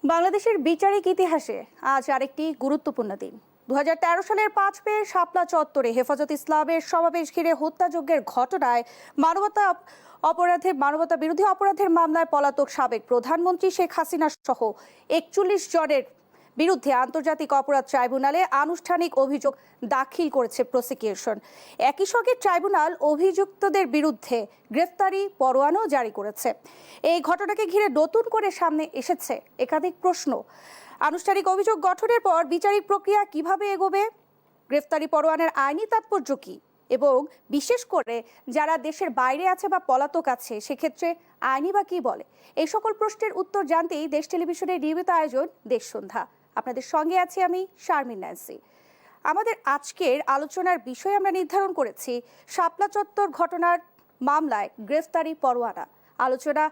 বাংলাদেশের বিচারিক ইতিহাসে আজ আরেকটি গুরুত্বপূর্ণ দিন। 2013 সালের 5 মে শাপলা চত্বরে হেফাজত ইসলামের সমাবেশ ঘিরে হত্যাযজ্ঞের ঘটনায় মানবতা বিরোধী অপরাধের মামলায় পলাতক সাবেক প্রধানমন্ত্রী শেখ হাসিনা সহ 41 জনের বিরুদ্ধে আন্তর্জাতিক অপরাধ ট্রাইব্যুনালে আনুষ্ঠানিক অভিযোগ দাখিল করেছে প্রসিকিউশন। একই সঙ্গে ট্রাইব্যুনাল অভিযুক্তদের বিরুদ্ধে গ্রেফতারি পরোয়ানাও জারি করেছে। এই ঘটনাকে ঘিরে নতুন করে সামনে এসেছে একাধিক প্রশ্ন। আনুষ্ঠানিক অভিযোগ গঠনের পর বিচারিক প্রক্রিয়া কিভাবে এগোবে, গ্রেফতারি পরোয়ানার আইনি তাৎপর্য কি, এবং বিশেষ করে যারা দেশের বাইরে আছে বা পলাতক আছে সেক্ষেত্রে আইনি বা কি বলে, এই সকল প্রশ্নের উত্তর জানতেই দেশ টেলিভিশনের নিয়মিত আয়োজন দেশ সন্ধ্যা। আপনাদের সঙ্গে আছি আমি শারমিন ন্যান্সি। আমাদের আজকের আলোচনার বিষয় আমরা নির্ধারণ করেছি শাপলা চত্বর ঘটনার মামলায় গ্রেফতারি পরোয়ানা। আলোচনা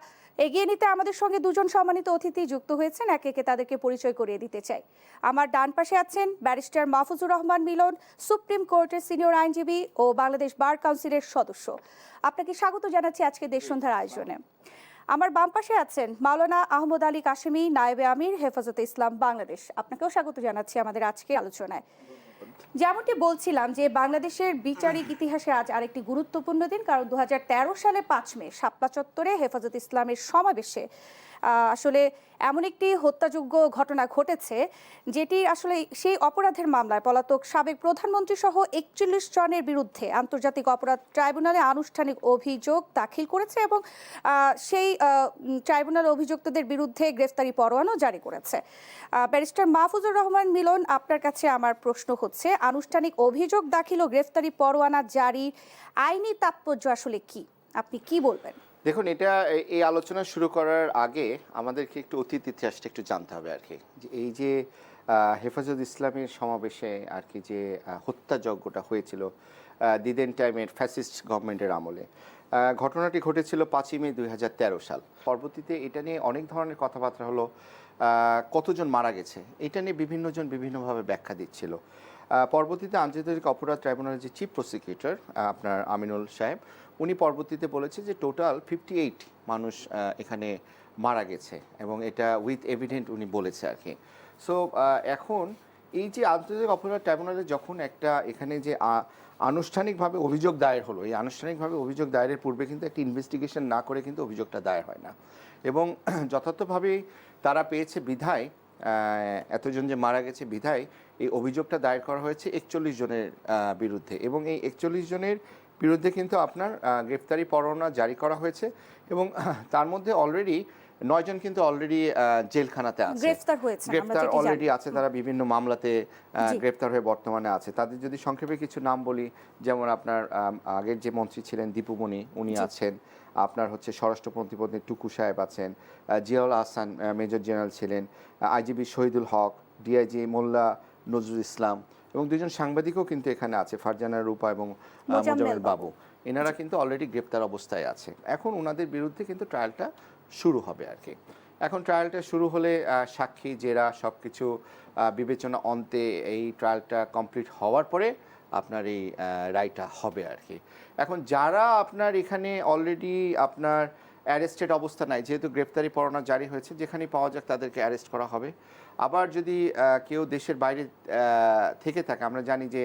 এগিয়ে নিতে আমাদের সঙ্গে দুজন সম্মানিত অতিথি যুক্ত হয়েছেন। একে একে তাদেরকে পরিচয় করিয়ে দিতে চাই। আমার ডান পাশে আছেন ব্যারিস্টার মাহফুজুর রহমান মিলন, সুপ্রিম কোর্টের সিনিয়র আইনজীবী ও বাংলাদেশ বার কাউন্সিলের সদস্য। আপনাকে স্বাগত জানাচ্ছি আজকে দেশ সন্ধ্যার আয়োজনে। আমার বাম পাশে আছেন মাওলানা আহমদ আলী কাশেমি, নায়েবে আমির, হেফাজতে ইসলাম বাংলাদেশ। আপনাকেও স্বাগত জানাচ্ছি আমাদের আজকের আলোচনায়। যেমনটি বলছিলাম যে বাংলাদেশের বিচারিক ইতিহাসে আজ আরেকটি গুরুত্বপূর্ণ দিন, কারণ 2013 সালে 5 মে শাপলা চত্বরে হেফাজত ইসলামের সমাবেশে আসলে এমন একটি হত্যাযোগ্য ঘটনা ঘটেছে যেটি আসলে সেই অপরাধের মামলায় পলাতক সাবেক প্রধানমন্ত্রী সহ 41 জনের বিরুদ্ধে আন্তর্জাতিক অপরাধ ট্রাইব্যুনালে আনুষ্ঠানিক অভিযোগ দাখিল করেছে এবং সেই ট্রাইব্যুনাল অভিযুক্তদের বিরুদ্ধে গ্রেফতারি পরোয়ানাও জারি করেছে। ব্যারিস্টার মাহফুজুর রহমান মিলন, আপনার কাছে আমার প্রশ্ন হচ্ছে, আনুষ্ঠানিক অভিযোগ দাখিল ও গ্রেফতারি পরোয়ানা জারি আইনি তাৎপর্য আসলে কি, আপনি কি বলবেন? দেখুন, এটা এই আলোচনা শুরু করার আগে আমাদেরকে একটু অতীত ইতিহাসটা একটু জানতে হবে আর কি। যে এই যে হেফাজত ইসলামের সমাবেশে আর কি যে হত্যাযজ্ঞটা হয়েছিল দিদেন টাইমের ফ্যাসিস্ট গভর্নমেন্টের আমলে, ঘটনাটি ঘটেছিল 5ই মে 2013 সাল। পরবর্তীতে এটা নিয়ে অনেক ধরনের কথাবার্তা হলো, কতজন মারা গেছে এটা নিয়ে বিভিন্নজন বিভিন্নভাবে ব্যাখ্যা দিচ্ছিল। পরবর্তীতে আন্তর্জাতিক অপরাধ ট্রাইব্যুনালের যে চিফ প্রসিকিউটর আপনার আমিনুল সাহেব, উনি পরবর্তীতে বলেছে যে টোটাল 58 মানুষ এখানে মারা গেছে এবং এটা উইথ এভিডেন্ট উনি বলেছে আর কি। সো এখন এই যে আন্তর্জাতিক অপরাধ ট্রাইব্যুনালে যখন একটা এখানে যে আনুষ্ঠানিকভাবে অভিযোগ দায়ের হলো, এই আনুষ্ঠানিকভাবে অভিযোগ দায়েরের পূর্বে কিন্তু একটা ইনভেস্টিগেশন না করে কিন্তু অভিযোগটা দায়ের হয় না, এবং যথার্থভাবেই তারা পেয়েছে বিধায়, এতজন যে মারা গেছে বিধায় এই অভিযোগটা দায়ের করা হয়েছে 41 জনের বিরুদ্ধে, এবং এই 41 জনের বিরুদ্ধে কিন্তু আপনার গ্রেফতারি পরোয়ানা জারি করা হয়েছে, এবং তার মধ্যে অলরেডি 9 জন কিন্তু অলরেডি জেলখানাতে আছে, গ্রেফতার অলরেডি আছে, তারা বিভিন্ন মামলাতে গ্রেফতার হয়ে বর্তমানে আছে। তাদের যদি সংক্ষেপে কিছু নাম বলি, যেমন আপনার আগের যে মন্ত্রী ছিলেন দীপুমণি, উনি আছেন, আপনার হচ্ছে স্বরাষ্ট্র প্রতিমন্ত্রী টুকু সাহেব আছেন, জিয়াউল আহসান মেজর জেনারেল ছিলেন, আইজিপি শহীদুল হক, ডিআইজি মোল্লা নজরুল ইসলাম, এবং দুজন সাংবাদিকও কিন্তু এখানে আছে, ফারজানা রূপা এবং মোজাম্মেল বাবু। এনারা কিন্তু অলরেডি গ্রেপ্তার অবস্থায় আছে। এখন ওনাদের বিরুদ্ধে কিন্তু ট্রায়ালটা শুরু হবে আর কি। এখন ট্রায়ালটা শুরু হলে সাক্ষী জেরা সব কিছু বিবেচনা অন্তে এই ট্রায়ালটা কমপ্লিট হওয়ার পরে আপনার এই রায়টা হবে আর কি। এখন যারা আপনার এখানে অলরেডি আপনার অ্যারেস্টেড অবস্থা নাই, যেহেতু গ্রেপ্তারি পরোয়ানা জারি হয়েছে, যেখানেই পাওয়া যাক তাদেরকে অ্যারেস্ট করা হবে। আবার যদি কেউ দেশের বাইরে থেকে থাকে, আমরা জানি যে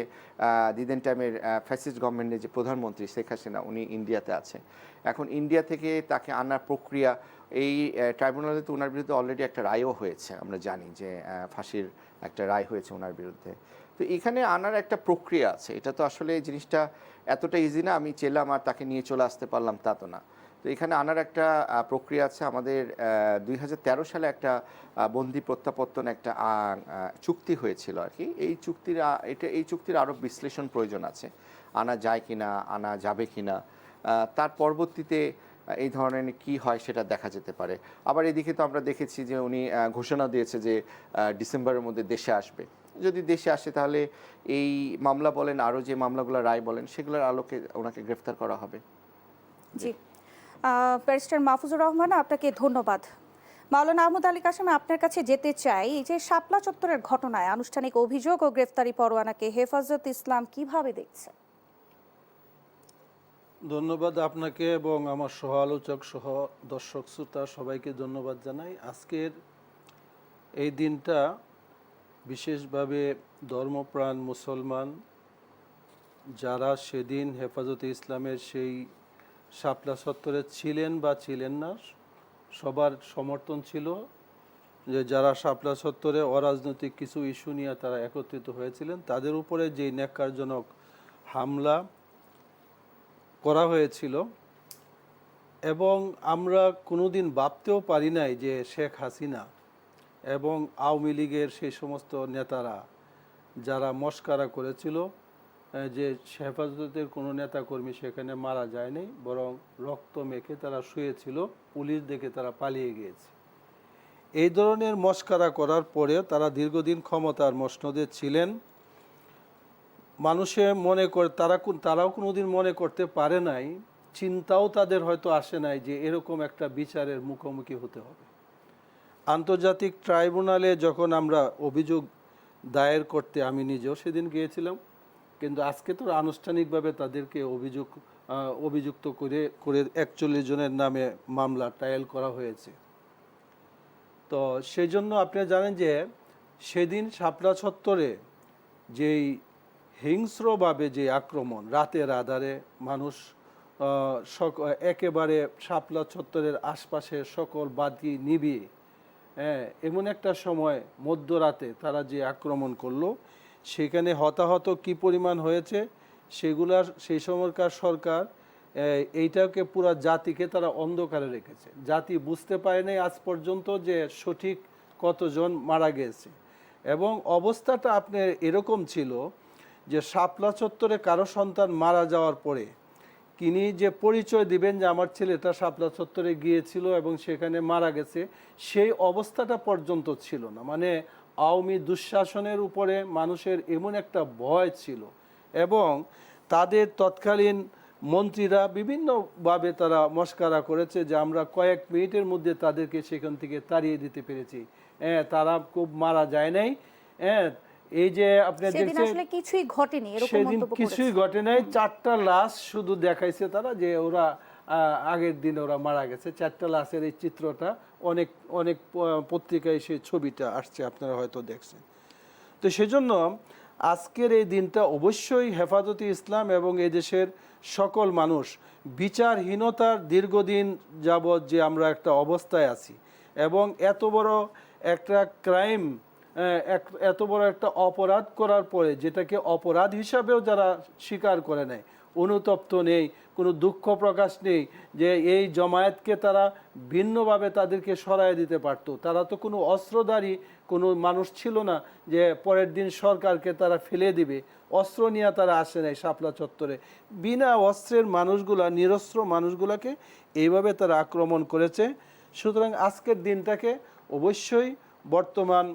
দিদেন টাইমের ফ্যাসিস্ট গভর্নমেন্টের যে প্রধানমন্ত্রী শেখ হাসিনা, উনি ইন্ডিয়াতে আছে। এখন ইন্ডিয়া থেকে তাকে আনার প্রক্রিয়া, এই ট্রাইব্যুনালে তো ওনার বিরুদ্ধে অলরেডি একটা রায়ও হয়েছে, আমরা জানি যে ফাঁসির একটা রায় হয়েছে ওনার বিরুদ্ধে। তো এখানে আনার একটা প্রক্রিয়া আছে, এটা তো আসলে এই জিনিসটা এতটা ইজি না, আমি চেলাম আর তাকে নিয়ে চলে আসতে পারলাম তা তো না। তো এখানে আনার একটা প্রক্রিয়া আছে। আমাদের 2013 সালে একটা বন্দি প্রত্যাবর্তন একটা চুক্তি হয়েছিল আর কি। এই চুক্তির আরও বিশ্লেষণ প্রয়োজন আছে, আনা যায় কিনা, আনা যাবে কিনা, তার পরবর্তীতে এই ধরনের কি হয় সেটা দেখা যেতে পারে। আবার এদিকে তো আমরা দেখেছি যে উনি ঘোষণা দিয়েছে যে ডিসেম্বরের মধ্যে দেশে আসবে। যদি দেশে আসে তাহলে এই মামলা বলেন, আরও যে মামলাগুলো রায় বলেন, সেগুলোর আলোকে ওনাকে গ্রেফতার করা হবে। জি, ব্যারিস্টার মাহফুজুর রহমান, আপনাকে ধন্যবাদ। মাওলানা আহমদ আলী কাশেম, আপনার কাছে যেতে চাই, এই যে শাপলা চত্বরের ঘটনায় আনুষ্ঠানিক অভিযোগ ও গ্রেফতারি পরোয়ানাকে হেফাজত ইসলাম কিভাবে দেখছে? ধন্যবাদ আপনাকে এবং আমার সহ আলোচক সহ দর্শক শ্রোতা সবাইকে ধন্যবাদ জানাই। আজকের এই দিনটা বিশেষভাবে ধর্মপ্রাণ মুসলমান যারা সেদিন হেফাজতে ইসলামের সেই শাপলা চত্বরে ছিলেন বা ছিলেন না, সবার সমর্থন ছিল যে যারা শাপলা চত্বরে অরাজনৈতিক কিছু ইস্যু নিয়ে তারা একত্রিত হয়েছিলেন, তাদের উপরে যে ন্যাক্কারজনক হামলা করা হয়েছিল, এবং আমরা কোনোদিন ভাবতেও পারি নাই যে শেখ হাসিনা এবং আওয়ামী লীগের সেই সমস্ত নেতারা যারা মস্কারা করেছিল যে হেফাজতের কোনো নেতাকর্মী সেখানে মারা যায়নি, বরং রক্ত মেখে তারা শুয়েছিল, পুলিশ দেখে তারা পালিয়ে গিয়েছে। এই ধরনের মস্কারা করার পরে তারা দীর্ঘদিন ক্ষমতার মসনদে ছিলেন। মানুষে মনে করে তারাও কোনোদিন মনে করতে পারে নাই, চিন্তাও তাদের হয়তো আসে নাই যে এরকম একটা বিচারের মুখোমুখি হতে হবে। আন্তর্জাতিক ট্রাইব্যুনালে যখন আমরা অভিযোগ দায়ের করতে, আমি নিজেও সেদিন গিয়েছিলাম, কিন্তু আজকে তো আনুষ্ঠানিকভাবে তাদেরকে অভিযুক্ত করে 41 জনের নামে মামলা ট্রায়াল করা হয়েছে। তো সেই জন্য আপনি জানেন যে সেদিন শাপলা চত্বরে যেই হিংস্রভাবে যে আক্রমণ, রাতের আধারে মানুষ একেবারে শাপলা চত্বরের আশপাশে সকল বাতি নিভিয়ে, এমন একটা সময় মধ্যরাতে তারা যে আক্রমণ করলো, সেখানে হতাহত কি পরিমাণ হয়েছে সেই সময়কার সরকার এইটাকে পুরো জাতিকে তারা অন্ধকারে রেখেছে। জাতি বুঝতে পারে নাই আজ পর্যন্ত যে সঠিক কতজন মারা গেছে। এবং অবস্থাটা আপনার এরকম ছিল যে শাপলা চত্বরে কারো সন্তান মারা যাওয়ার পরে তিনি যে পরিচয় দিবেন যে আমার ছেলেটা শাপলা চত্বরে গিয়েছিল এবং সেখানে মারা গেছে, সেই অবস্থাটা পর্যন্ত ছিল না। মানে আওয়ামী দুঃশাসনের উপরে মানুষের এমন একটা ভয় ছিল, এবং তাদের তৎকালীন মন্ত্রীরা বিভিন্নভাবে তারা মস্কারা করেছে যে আমরা কয়েক মিনিটের মধ্যে তাদেরকে সেখান থেকে তাড়িয়ে দিতে পেরেছি, তারা খুব মারা যায় নাই। এই যে আপনি দেখছেন আসলে কিছুই ঘটেনি, এরকম সেদিন মন্তব্য কিছুই ঘটে নাই, 4টা লাশ শুধু দেখাইছে তারা, যে ওরা আগের দিন ওরা মারা গেছে। 4টা লাশের এই চিত্রটা অনেক অনেক পত্রিকায় সেই ছবিটা আসছে, আপনারা হয়তো দেখছেন। তো সেজন্য আজকের এই দিনটা অবশ্যই হেফাজতে ইসলাম এবং এই দেশের সকল মানুষ বিচারহীনতার দীর্ঘদিন যাবৎ যে আমরা একটা অবস্থায় আছি, এবং এত বড় একটা ক্রাইম, এত বড় একটা অপরাধ করার পরে যেটাকে অপরাধ হিসাবেও যারা স্বীকার করে নেয়, অনুতপ্ত নেই, কোনো দুঃখ প্রকাশ নেই যে এই জমায়েতকে তারা ভিন্নভাবে তাদেরকে সরায় দিতে পারতো। তারা তো কোনো অস্ত্রধারী কোনো মানুষ ছিল না যে পরের দিন সরকারকে তারা ফেলে দিবে। অস্ত্র নিয়ে তারা আসে নাই শাপলা চত্বরে। বিনা অস্ত্রের মানুষগুলা, নিরস্ত্র মানুষগুলাকে এইভাবে তারা আক্রমণ করেছে। সুতরাং আজকের দিনটাকে অবশ্যই বর্তমান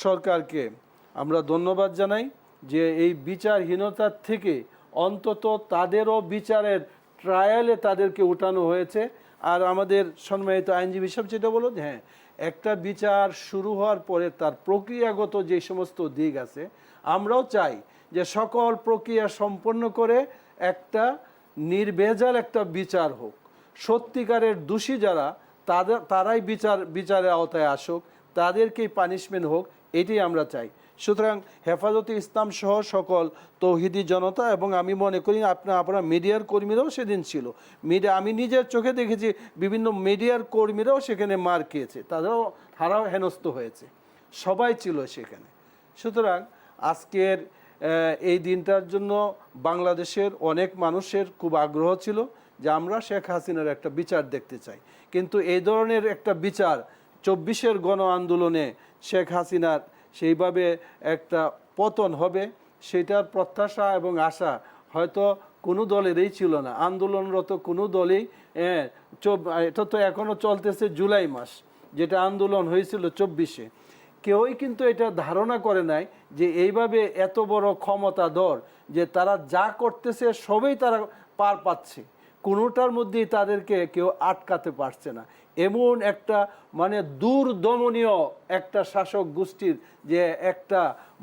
সরকারকে আমরা ধন্যবাদ জানাই যে এই বিচারহীনতার থেকে অন্তত তাদেরও বিচারের ট্রায়ালে তাদেরকে উঠানো হয়েছে। আর আমাদের সম্মানিত আইনজীবী সাহেব যেটা বলো, হ্যাঁ, একটা বিচার শুরু হওয়ার পরে তার প্রক্রিয়াগত যে সমস্ত দিক আছে, আমরাও চাই যে সকল প্রক্রিয়া সম্পন্ন করে একটা নির্ভেজাল একটা বিচার হোক। সত্যিকারের দোষী যারা তারাই বিচারের আওতায় আসুক, তাদেরকেই পানিশমেন্ট হোক, এটাই আমরা চাই। সুতরাং হেফাজতে ইসলাম সহ সকল তৌহিদি জনতা, এবং আমি মনে করি আপনারা মিডিয়ার কর্মীরাও সেদিন ছিল, আমি নিজের চোখে দেখেছি বিভিন্ন মিডিয়ার কর্মীরাও সেখানে মার খেয়েছে, তারাও হেনস্থ হয়েছে, সবাই ছিল সেখানে। সুতরাং আজকের এই দিনটার জন্য বাংলাদেশের অনেক মানুষের খুব আগ্রহ ছিল যে আমরা শেখ হাসিনার একটা বিচার দেখতে চাই, কিন্তু এই ধরনের একটা বিচার 24-এর গণ আন্দোলনে শেখ হাসিনার সেইভাবে একটা পতন হবে, সেটার প্রত্যাশা এবং আশা হয়তো কোনো দলেরই ছিল না, আন্দোলনরত কোনো দলই। এটা তো এখনও চলতেছে, জুলাই মাস যেটা আন্দোলন হয়েছিল 24-এ, কেউই কিন্তু এটা ধারণা করে নাই যে এইভাবে এত বড় ক্ষমতাধর যে তারা যা করতেছে সবই তারা পার পাচ্ছে, কোনোটার মধ্যেই তাদেরকে কেউ আটকাতে পারছে না। এমন একটা মানে দূরদমনীয় একটা শাসক গোষ্ঠীর যে একটা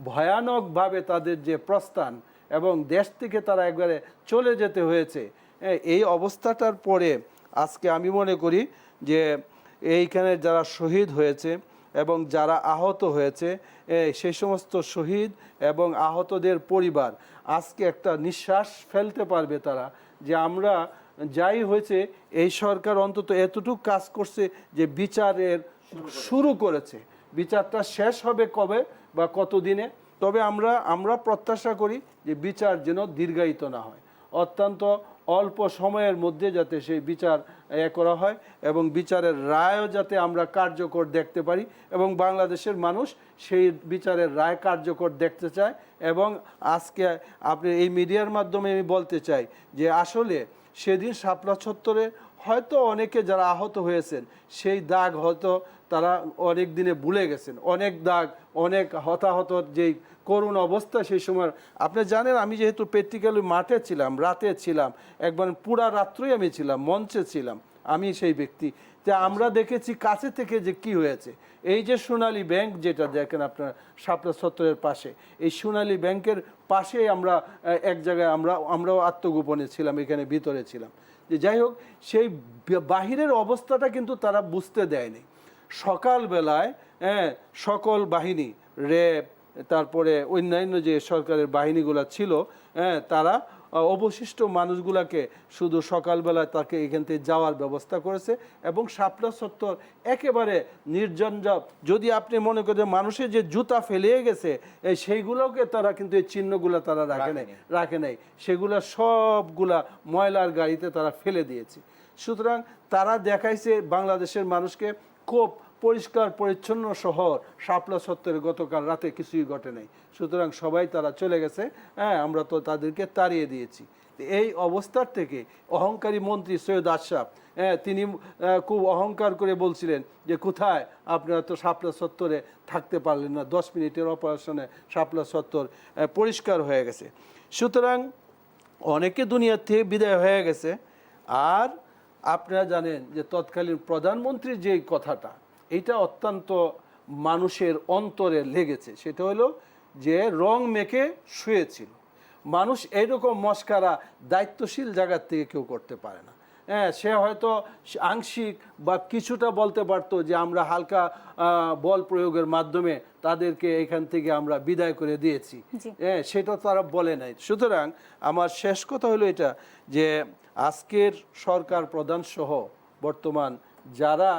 ভয়ানকভাবে তাদের যে প্রস্থান, এবং দেশ থেকে তারা একবারে চলে যেতে হয়েছে, এই অবস্থাটার পরে আজকে আমি মনে করি যে এইখানে যারা শহীদ হয়েছে এবং যারা আহত হয়েছে সেই সমস্ত শহীদ এবং আহতদের পরিবার আজকে একটা নিঃশ্বাস ফেলতে পারবে তারা, যে আমরা যাই হয়েছে এই সরকার অন্তত এতটুকু কাজ করছে যে বিচারের শুরু করেছে। বিচারটা শেষ হবে কবে বা কতদিনে, তবে আমরা প্রত্যাশা করি যে বিচার যেন দীর্ঘায়িত না হয়, অত্যন্ত অল্প সময়ের মধ্যে যাতে সেই বিচার করা হয় এবং বিচারের রায়ও যাতে আমরা কার্যকর দেখতে পারি এবং বাংলাদেশের মানুষ সেই বিচারের রায় কার্যকর দেখতে চায়। এবং আজকে আপনি এই মিডিয়ার মাধ্যমে আমি বলতে চাই যে আসলে সেদিন শাপলা চত্বরে হয়তো অনেকে যারা আহত হয়েছেন সেই দাগ হয়তো তারা অনেক দিনে ভুলে গেছেন, অনেক দাগ, অনেক হতাহতর যেই করুণ অবস্থা সেই সময়। আপনি জানেন আমি যেহেতু প্র্যাকটিক্যালি মাঠে ছিলাম, রাতে ছিলাম, একবার পুরা রাত্রই আমি ছিলাম, মঞ্চে ছিলাম, আমি সেই ব্যক্তি যে আমরা দেখেছি কাছে থেকে যে কি হয়েছে। এই যে সোনালী ব্যাংক যেটা দেখেন আপনার শাপলা চত্বরের পাশে, এই সোনালী ব্যাংকের পাশে আমরা এক জায়গায় আমরাও আত্মগোপনে ছিলাম, এখানে ভিতরে ছিলাম। যে যাই হোক, সেই বাহিরের অবস্থাটা কিন্তু তারা বুঝতে দেয়নি। সকালবেলায় সকল বাহিনী, র্যাব, তারপরে অন্যান্য যে সরকারের বাহিনীগুলো ছিল, তারা অবশিষ্ট মানুষগুলাকে শুধু সকালবেলায় তাকে এখান থেকে যাওয়ার ব্যবস্থা করেছে এবং শাপলা চত্বর একেবারে নির্জঞ্জাট। যদি আপনি মনে করেন মানুষের যে জুতা ফেলিয়ে গেছে সেইগুলোকে তারা কিন্তু এই চিহ্নগুলো তারা রাখে নাই, সেগুলা সবগুলা ময়লার গাড়িতে তারা ফেলে দিয়েছে। সুতরাং তারা দেখাইছে বাংলাদেশের মানুষকে খুব পরিষ্কার পরিচ্ছন্ন শহর শাপলা চত্বরে গতকাল রাতে কিছুই ঘটে নাই। সুতরাং সবাই তারা চলে গেছে, আমরা তো তাদেরকে তাড়িয়ে দিয়েছি। এই অবস্থার থেকে অহংকারী মন্ত্রী সৈয়দ আশরাফ, তিনি খুব অহংকার করে বলছিলেন যে কোথায় আপনারা তো শাপলা চত্বরে থাকতে পারলেন না, 10 মিনিটের অপারেশনে শাপলা চত্বর পরিষ্কার হয়ে গেছে। সুতরাং অনেকে দুনিয়ার থেকে বিদায় হয়ে গেছে। আর আপনারা জানেন যে তৎকালীন প্রধানমন্ত্রীর যে কথাটা, এটা অত্যন্ত মানুষের অন্তরে লেগেছে। সেটা হলো যে রং মেখে শুয়েছিল। মানুষ এইরকম মস্কারা দায়িত্বশীল জায়গার থেকে কেউ করতে পারে না। সে হয়তো আংশিক বা কিছুটা বলতে পারতো যে আমরা হালকা বল প্রয়োগের মাধ্যমে তাদেরকে এখান থেকে আমরা বিদায় করে দিয়েছি, সেটা তারা বলে নাই। সুতরাং আমার শেষ কথা হলো এটা যে আজকের সরকার প্রধান সহ বর্তমান যারা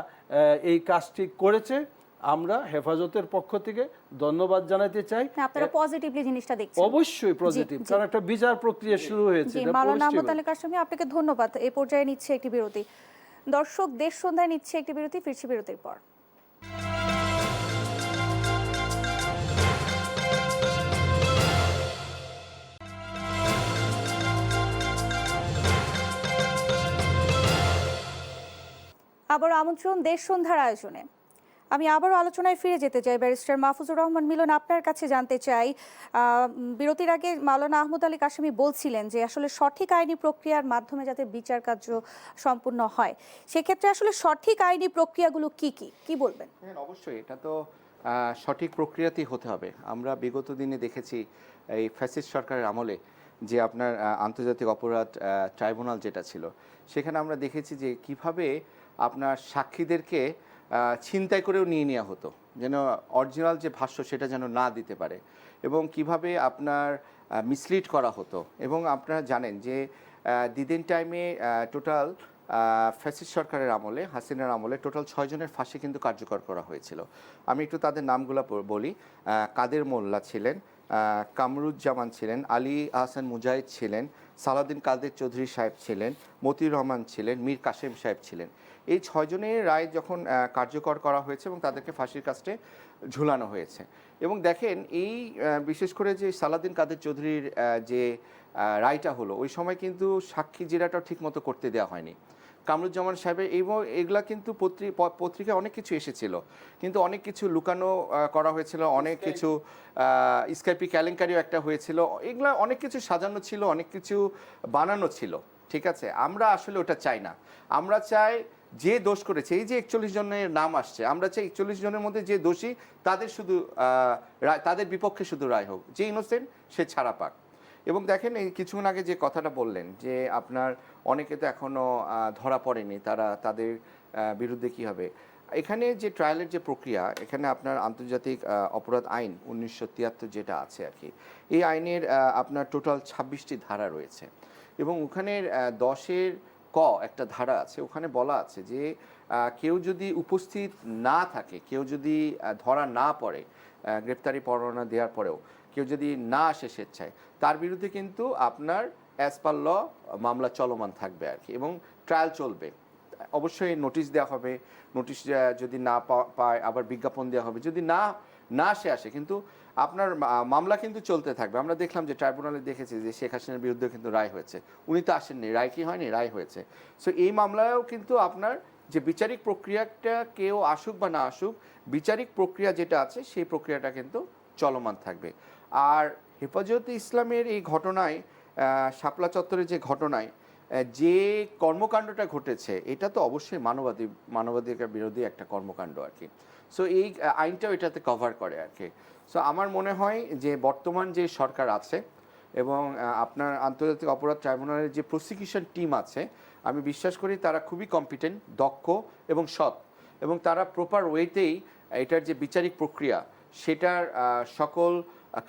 এই কাজটি করেছে, আমরা হেফাজতের পক্ষ থেকে ধন্যবাদ জানাতে চাই। আপনারা পজিটিভলি জিনিসটা দেখছেন। অবশ্যই পজিটিভ, কারণ একটা বিচার প্রক্রিয়া শুরু হয়েছে। মাওলানা আহমদ আলী কাশেমি, আপনাকে ধন্যবাদ। এই পর্যায়ে নিচ্ছে একটি বিরতি। দর্শক, দেশ সন্ধ্যায় নিচ্ছে একটি বিরতি, ফিরছি বিরতির পর। আবার আমন্ত্রণ দেশ সন্ধ্যার আয়োজনে। আমি আবারও আলোচনায় ফিরে যেতে চাই। ব্যারিস্টার মাহফুজুর রহমান মিলন, আপনার কাছে জানতে চাই, বিরতির আগে মাওলানা আহমদ আলী কাশেমি বলছিলেন যে আসলে সঠিক আইনি প্রক্রিয়ার মাধ্যমে যাতে বিচার কার্য সম্পূর্ণ হয়, সেক্ষেত্রে আসলে সঠিক আইনি প্রক্রিয়াগুলো কি বলবেন? হ্যাঁ, অবশ্যই এটা তো সঠিক প্রক্রিয়াতেই হতে হবে। আমরা বিগত দিনে দেখেছি এই ফ্যাসিস্ট সরকারের আমলে যে আপনার আন্তর্জাতিক অপরাধ ট্রাইব্যুনাল যেটা ছিল, সেখানে আমরা দেখেছি যে কিভাবে আপনার সাক্ষীদেরকে ছিনতাই করেও নিয়ে নেওয়া হতো, যেন অরিজিনাল যে ভাষ্য সেটা যেন না দিতে পারে, এবং কিভাবে আপনার মিসলিড করা হতো। এবং আপনারা জানেন যে দিদিন টাইমে টোটাল ফ্যাসিস্ট সরকারের আমলে, হাসিনার আমলে টোটাল 6 জনের ফাঁসি কিন্তু কার্যকর করা হয়েছিল। আমি একটু তাদের নামগুলো বলি। কাদের মোল্লা ছিলেন, কামরুজ্জামান ছিলেন, আলী আহসান মুজাহিদ ছিলেন, সালাউদ্দিন কাদের চৌধুরী সাহেব ছিলেন, মতিউর রহমান ছিলেন, মীর কাসেম সাহেব ছিলেন। এই 6 জনের রায় যখন কার্যকর করা হয়েছে এবং তাদেরকে ফাঁসির কাস্টে ঝুলানো হয়েছে। এবং দেখেন এই বিশেষ করে যে সালাউদ্দিন কাদের চৌধুরীর যে রায়টা হলো, ওই সময় কিন্তু সাক্ষী জেরাটাও ঠিকমতো করতে দেওয়া হয়নি। কামরুজ্জামান সাহেবের এবং এগুলা কিন্তু পত্রিকায় অনেক কিছু এসেছিল, কিন্তু অনেক কিছু লুকানো করা হয়েছিল, অনেক কিছু স্কাইপি কেলেঙ্কারিও একটা হয়েছিল, এগুলা অনেক কিছু সাজানো ছিল, অনেক কিছু বানানো ছিল। ঠিক আছে, আমরা আসলে ওটা চাই না। আমরা চাই যে দোষ করেছে, এই যে 41 জনের নাম আসছে, আমরা চাই 41 জনের মধ্যে যে দোষী তাদের শুধু তাদের বিপক্ষে শুধু রায় হোক, যে ইনোসেন্ট সে ছাড়া পাক। এবং দেখেন এই কিছুক্ষণ আগে যে কথাটা বললেন যে আপনার অনেকে তো এখনও ধরা পড়েনি, তাদের বিরুদ্ধে কী হবে। এখানে যে ট্রায়ালের যে প্রক্রিয়া, এখানে আপনার আন্তর্জাতিক অপরাধ আইন 1973 যেটা আছে আর কি, এই আইনের আপনার টোটাল 26টি ধারা রয়েছে এবং ওখানের 10-এর ক একটা ধারা আছে, ওখানে বলা আছে যে কেউ যদি উপস্থিত না থাকে, কেউ যদি ধরা না পড়ে, গ্রেপ্তারি পরোয়ানা দেওয়ার পরেও কেউ যদি না আসে স্বেচ্ছায়, তার বিরুদ্ধে কিন্তু আপনার অ্যাজ পার ল মামলা চলমান থাকবে আর কি, এবং ট্রায়াল চলবে। অবশ্যই নোটিশ দেওয়া হবে, নোটিশ যদি না পায় আবার বিজ্ঞাপন দেওয়া হবে, যদি না সে আসে কিন্তু আপনার মামলা কিন্তু চলতে থাকবে। আমরা দেখলাম যে ট্রাইব্যুনালে দেখেছি যে শেখ হাসিনার বিরুদ্ধে কিন্তু রায় হয়েছে, উনি তো আসেননি, রায় কি হয়নি, রায় হয়েছে। সো এই মামলায়ও কিন্তু আপনার যে বিচারিক প্রক্রিয়াটা কেউ আসুক বা না আসুক, বিচারিক প্রক্রিয়া যেটা আছে সেই প্রক্রিয়াটা কিন্তু চলমান থাকবে। আর হেফাজতে ইসলামের এই ঘটনায়, শাপলা চত্বরের যে ঘটনায় যে কর্মকাণ্ডটা ঘটেছে, এটা তো অবশ্যই মানবাধিকার বিরোধী একটা কর্মকাণ্ড আর কি। সো এই আইনটাও এটাতে কভার করে আর কি। সো আমার মনে হয় যে বর্তমান যে সরকার আছে এবং আপনার আন্তর্জাতিক অপরাধ ট্রাইব্যুনালের যে প্রসিকিউশন টিম আছে, আমি বিশ্বাস করি তারা খুবই কম্পিটেন্ট, দক্ষ এবং সৎ, এবং তারা প্রপার ওয়েতেই এটার যে বিচারিক প্রক্রিয়া সেটার সকল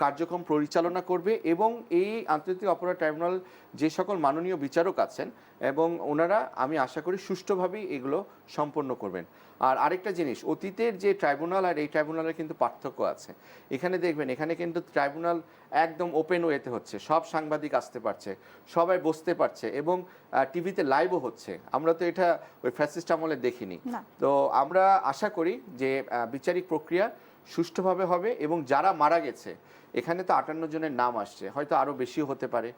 কার্যক্রম পরিচালনা করবে। এবং এই আন্তর্জাতিক অপরাধ ট্রাইব্যুনাল যে সকল মাননীয় বিচারক আছেন এবং ওনারা, আমি আশা করি সুষ্ঠুভাবেই এগুলো সম্পন্ন করবেন। আর আরেকটা জিনিস, অতীতের যে ট্রাইব্যুনাল আর এই ট্রাইব্যুনালের কিন্তু পার্থক্য আছে। এখানে দেখবেন, এখানে কিন্তু ট্রাইব্যুনাল একদম ওপেন ওয়েতে হচ্ছে, সব সাংবাদিক আসতে পারছে, সবাই বসতে পারছে এবং টিভিতে লাইভও হচ্ছে। আমরা তো এটা ওই ফ্যাসিস্ট আমলে দেখিনি। তো আমরা আশা করি যে বিচারিক প্রক্রিয়া সুষ্ঠুভাবে হবে এবং যারা মারা গেছে, এখানে তো 58 জনের নাম আসছে, হয়তো আরও বেশিও হতে পারে।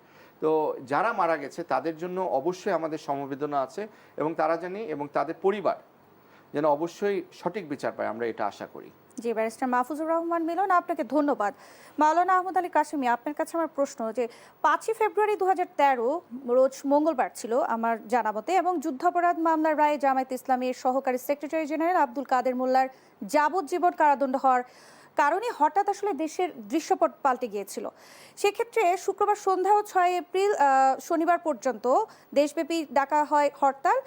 তো যারা মারা গেছে তাদের জন্য অবশ্যই আমাদের সমবেদনা আছে এবং তারা জানি এবং তাদের পরিবার যেন অবশ্যই সঠিক বিচার পায়, আমরা এটা আশা করি। জি, ব্যারিস্টার মাহফুজুর রহমান মিলন, আপনাকে ধন্যবাদ। মাওলানা আহমদ আলী কাশেমি, আপনার কাছে আমার প্রশ্ন যে 5ই ফেব্রুয়ারি 2013 রোজ মঙ্গলবার ছিল আমার জানা মতে, এবং যুদ্ধাপরাধ মামলার রায়ে জামায়াতে ইসলামীর সহকারী সেক্রেটারি জেনারেল আব্দুল কাদের মোল্লার যাবজ্জীবন কারাদণ্ড হওয়ার কারণে হঠাৎ আসলে দেশের দৃশ্যপট পাল্টে গিয়েছিল। সেক্ষেত্রে শুক্রবার সন্ধ্যা ও 6 এপ্রিল শনিবার পর্যন্ত দেশব্যাপী ডাকা হয় হরতাল।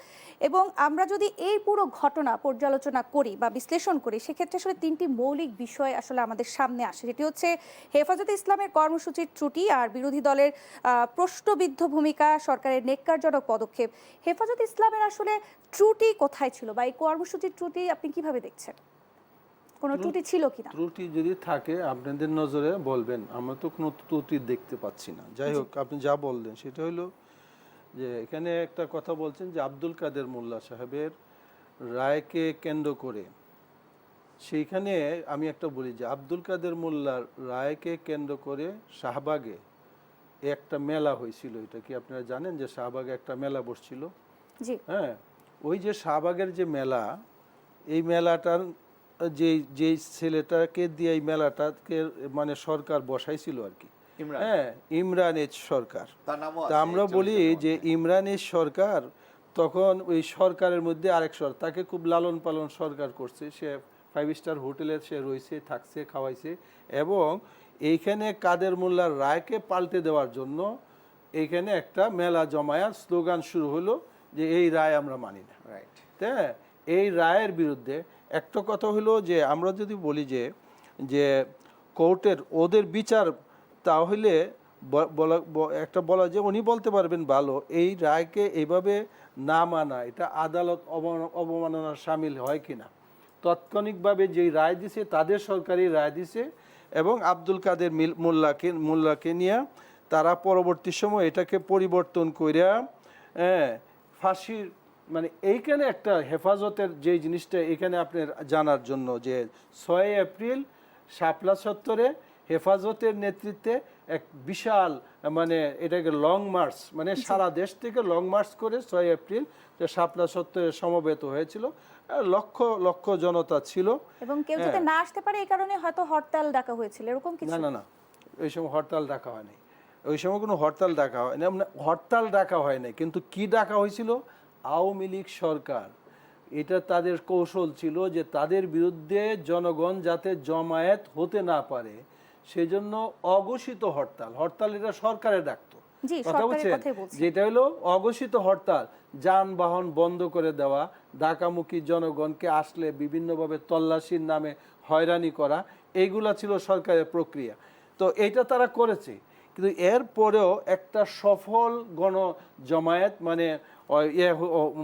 এবং আমরা যদি এই পুরো ঘটনা পর্যালোচনা করি বা বিশ্লেষণ করি, সেক্ষেত্রে আসলে 3টি মৌলিক বিষয় আসলে আমাদের সামনে আসে, যেটি হচ্ছে হেফাজতে ইসলামের কর্মসূচির ত্রুটি, আর বিরোধী দলের প্রশ্নবিদ্ধ ভূমিকা, সরকারের নেক্কারজনক পদক্ষেপ। হেফাজতে ইসলামের আসলে ত্রুটি কোথায় ছিল, বা এই কর্মসূচির ত্রুটি আপনি কিভাবে দেখছেন? কোনো ত্রুটি ছিল কিনা? ত্রুটি যদি থাকে আপনাদের নজরে বলবেন, আমরা তো কোনো ত্রুটি দেখতে পাচ্ছি না। যাই হোক, আপনি যা বললেন সেটা হলো যে এখানে একটা কথা বলছেন যে আব্দুল কাদের মোল্লা সাহেবের রায়কে কেন্দ্র করে, সেইখানে আমি একটা বলি যে আব্দুল কাদের মোল্লার রায়কে কেন্দ্র করে শাহবাগে একটা মেলা হয়েছিল। এটা কি আপনারা জানেন যে শাহবাগে একটা মেলা বসছিল? জি। হ্যাঁ, ওই যে শাহবাগের যে মেলা, এই মেলাটার যে ছেলেটাকে দিয়ে এই মেলাটাকে মানে সরকার বসাইছিল আর কি, হ্যাঁ, ইমরান এইচ সরকার। তা আমরা বলি যে ইমরান এইচ সরকার তখন ওই সরকারের মধ্যে আরেক সরকার, তাকে খুব লালন পালন সরকার করছে, সে 5 স্টার হোটেলে সে রয়েছে, থাকছে, খাওয়াইছে, এবং এইখানে কাদের মোল্লার রায়কে পাল্টে দেওয়ার জন্য এইখানে একটা মেলা জমায়েত স্লোগান শুরু হলো যে এই রায় আমরা মানি না। রাইট। হ্যাঁ, এই রায়ের বিরুদ্ধে একটা কথা হলো যে আমরা যদি বলি যে কোর্টের ওদের বিচার, তাহলে একটা বলা যে উনি বলতে পারবেন ভালো, এই রায়কে এইভাবে না মানা এটা আদালত অবমাননার সামিল হয় কিনা। তাৎক্ষণিকভাবে যেই রায় দিছে তাদের সরকারি রায় দিছে, এবং আব্দুল কাদের মোল্লাকে নিয়ে তারা পরবর্তী সময় এটাকে পরিবর্তন কইরা ফাঁসির, মানে এইখানে একটা হেফাজতের যে জিনিসটা এখানে আপনার জানার জন্য যে 6 এপ্রিল শাপলা চত্বরে হেফাজতের নেতৃত্বে এক বিশাল, মানে এটাকে লং মার্চ, মানে সারা দেশ থেকে লং মার্চ করে 6 এপ্রিল শাপলা চত্বরে সমবেত হয়েছিল, লক্ষ লক্ষ জনতা ছিল। এবং কেউ যদি না আসতে পারে এই কারণে হয়তো হরতাল ডাকা হয়েছিল, এরকম কিছু? না, ওই সময় হরতাল ডাকা হয়নি, ওই সময় কোনো হরতাল ডাকা হয় না, হরতাল ডাকা হয় না, কিন্তু কি ডাকা হয়েছিল, আওয়ামী লীগ সরকার, এটা তাদের কৌশল ছিল যে তাদের বিরুদ্ধে জনগণ যাতে জমায়েত হতে না পারে, সেজন্য অঘোষিত হরতাল এটা সরকারে ডাকতো, জি, কথা সরকারের বলছেন, কথাই বলছি। যেটা হলো অঘোষিত হরতাল, যানবাহন বন্ধ করে দেওয়া, ঢাকামুখী জনগণকে আসলে বিভিন্নভাবে তল্লাশির নামে হয়রানি করা, এইগুলা ছিল সরকারের প্রক্রিয়া। তো এইটা তারা করেছে, কিন্তু এরপরেও একটা সফল গণ জমায়েত মানে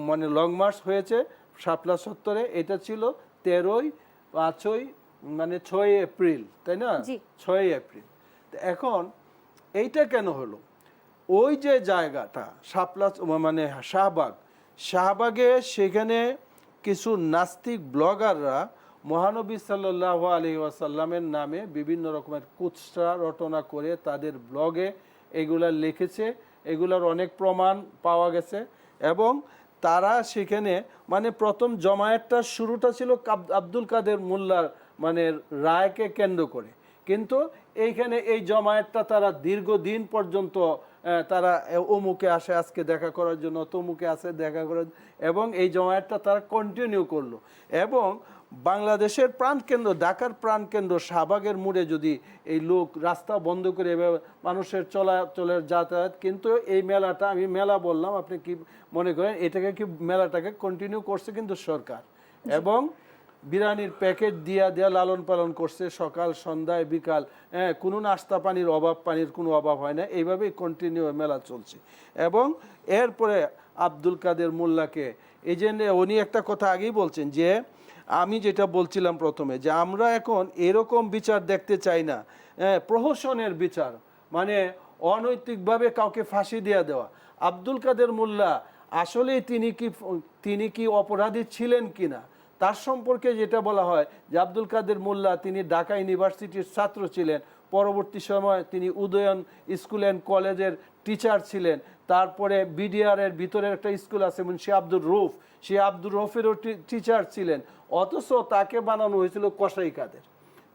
মানে লং মার্চ হয়েছে শাপলা চত্বরে। এটা ছিল 13ই মানে 6 এপ্রিল, তাই না? জি। 6 এপ্রিল। তো এখন এইটা কেন হলো? ওই যে জায়গাটা শাপলা মানে শাহবাগে সেখানে কিছু নাস্তিক ব্লগাররা মহানবী সাল্লাল্লাহু আলাইহি ওয়াসাল্লামের নামে বিভিন্ন রকমের কুৎসা রটনা করে তাদের ব্লগে এগুলা লিখেছে। এগুলার অনেক প্রমাণ পাওয়া গেছে। এবং তারা সেখানে মানে প্রথম জমায়েতটার শুরুটা ছিল আব্দুল কাদের মোল্লার মানে রায়কে কেন্দ্র করে, কিন্তু এইখানে এই জমায়েতটা তারা দীর্ঘদিন পর্যন্ত তারা অমুকে আসে আজকে দেখা করার জন্য, তমুকে আসে দেখা করার, এবং এই জমায়েতটা তারা কন্টিনিউ করলো। এবং বাংলাদেশের প্রাণকেন্দ্র, ঢাকার প্রাণকেন্দ্র শাহবাগের মোড়ে যদি এই লোক রাস্তা বন্ধ করে এভাবে মানুষের চলাচলের যাতায়াত, কিন্তু এই মেলাটা, আমি মেলা বললাম, আপনি কি মনে করেন এটাকে কি মেলাটাকে কন্টিনিউ করছে কিন্তু সরকার, এবং বিরিয়ানির প্যাকেট দিয়া লালন পালন করছে সকাল সন্ধ্যায় বিকাল, কোনো নাস্তা পানির কোনো অভাব হয় না, এইভাবেই কন্টিনিউ মেলা চলছে। এবং এরপরে আব্দুল কাদের মোল্লাকে এই যে উনি একটা কথা আগেই বলছেন যে আমি যেটা বলছিলাম প্রথমে, যে আমরা এখন এরকম বিচার দেখতে চাই না, প্রহসনের বিচার, মানে অনৈতিকভাবে কাউকে ফাঁসি দিয়ে দেওয়া। আব্দুল কাদের মোল্লা আসলে তিনি কি অপরাধী ছিলেন কিনা, তার সম্পর্কে যেটা বলা হয় যে আব্দুল কাদের মোল্লা তিনি ঢাকা ইউনিভার্সিটির ছাত্র ছিলেন, পরবর্তী সময় তিনি উদয়ন স্কুল অ্যান্ড কলেজের টিচার ছিলেন, তারপরে বিডিআর এর ভিতরের একটা স্কুল আছে মুন্সি আব্দুর রৌফ, সেই আব্দুর রৌফেরও টিচার ছিলেন, অথচ তাকে বানানো হয়েছিল কসাই কাদের।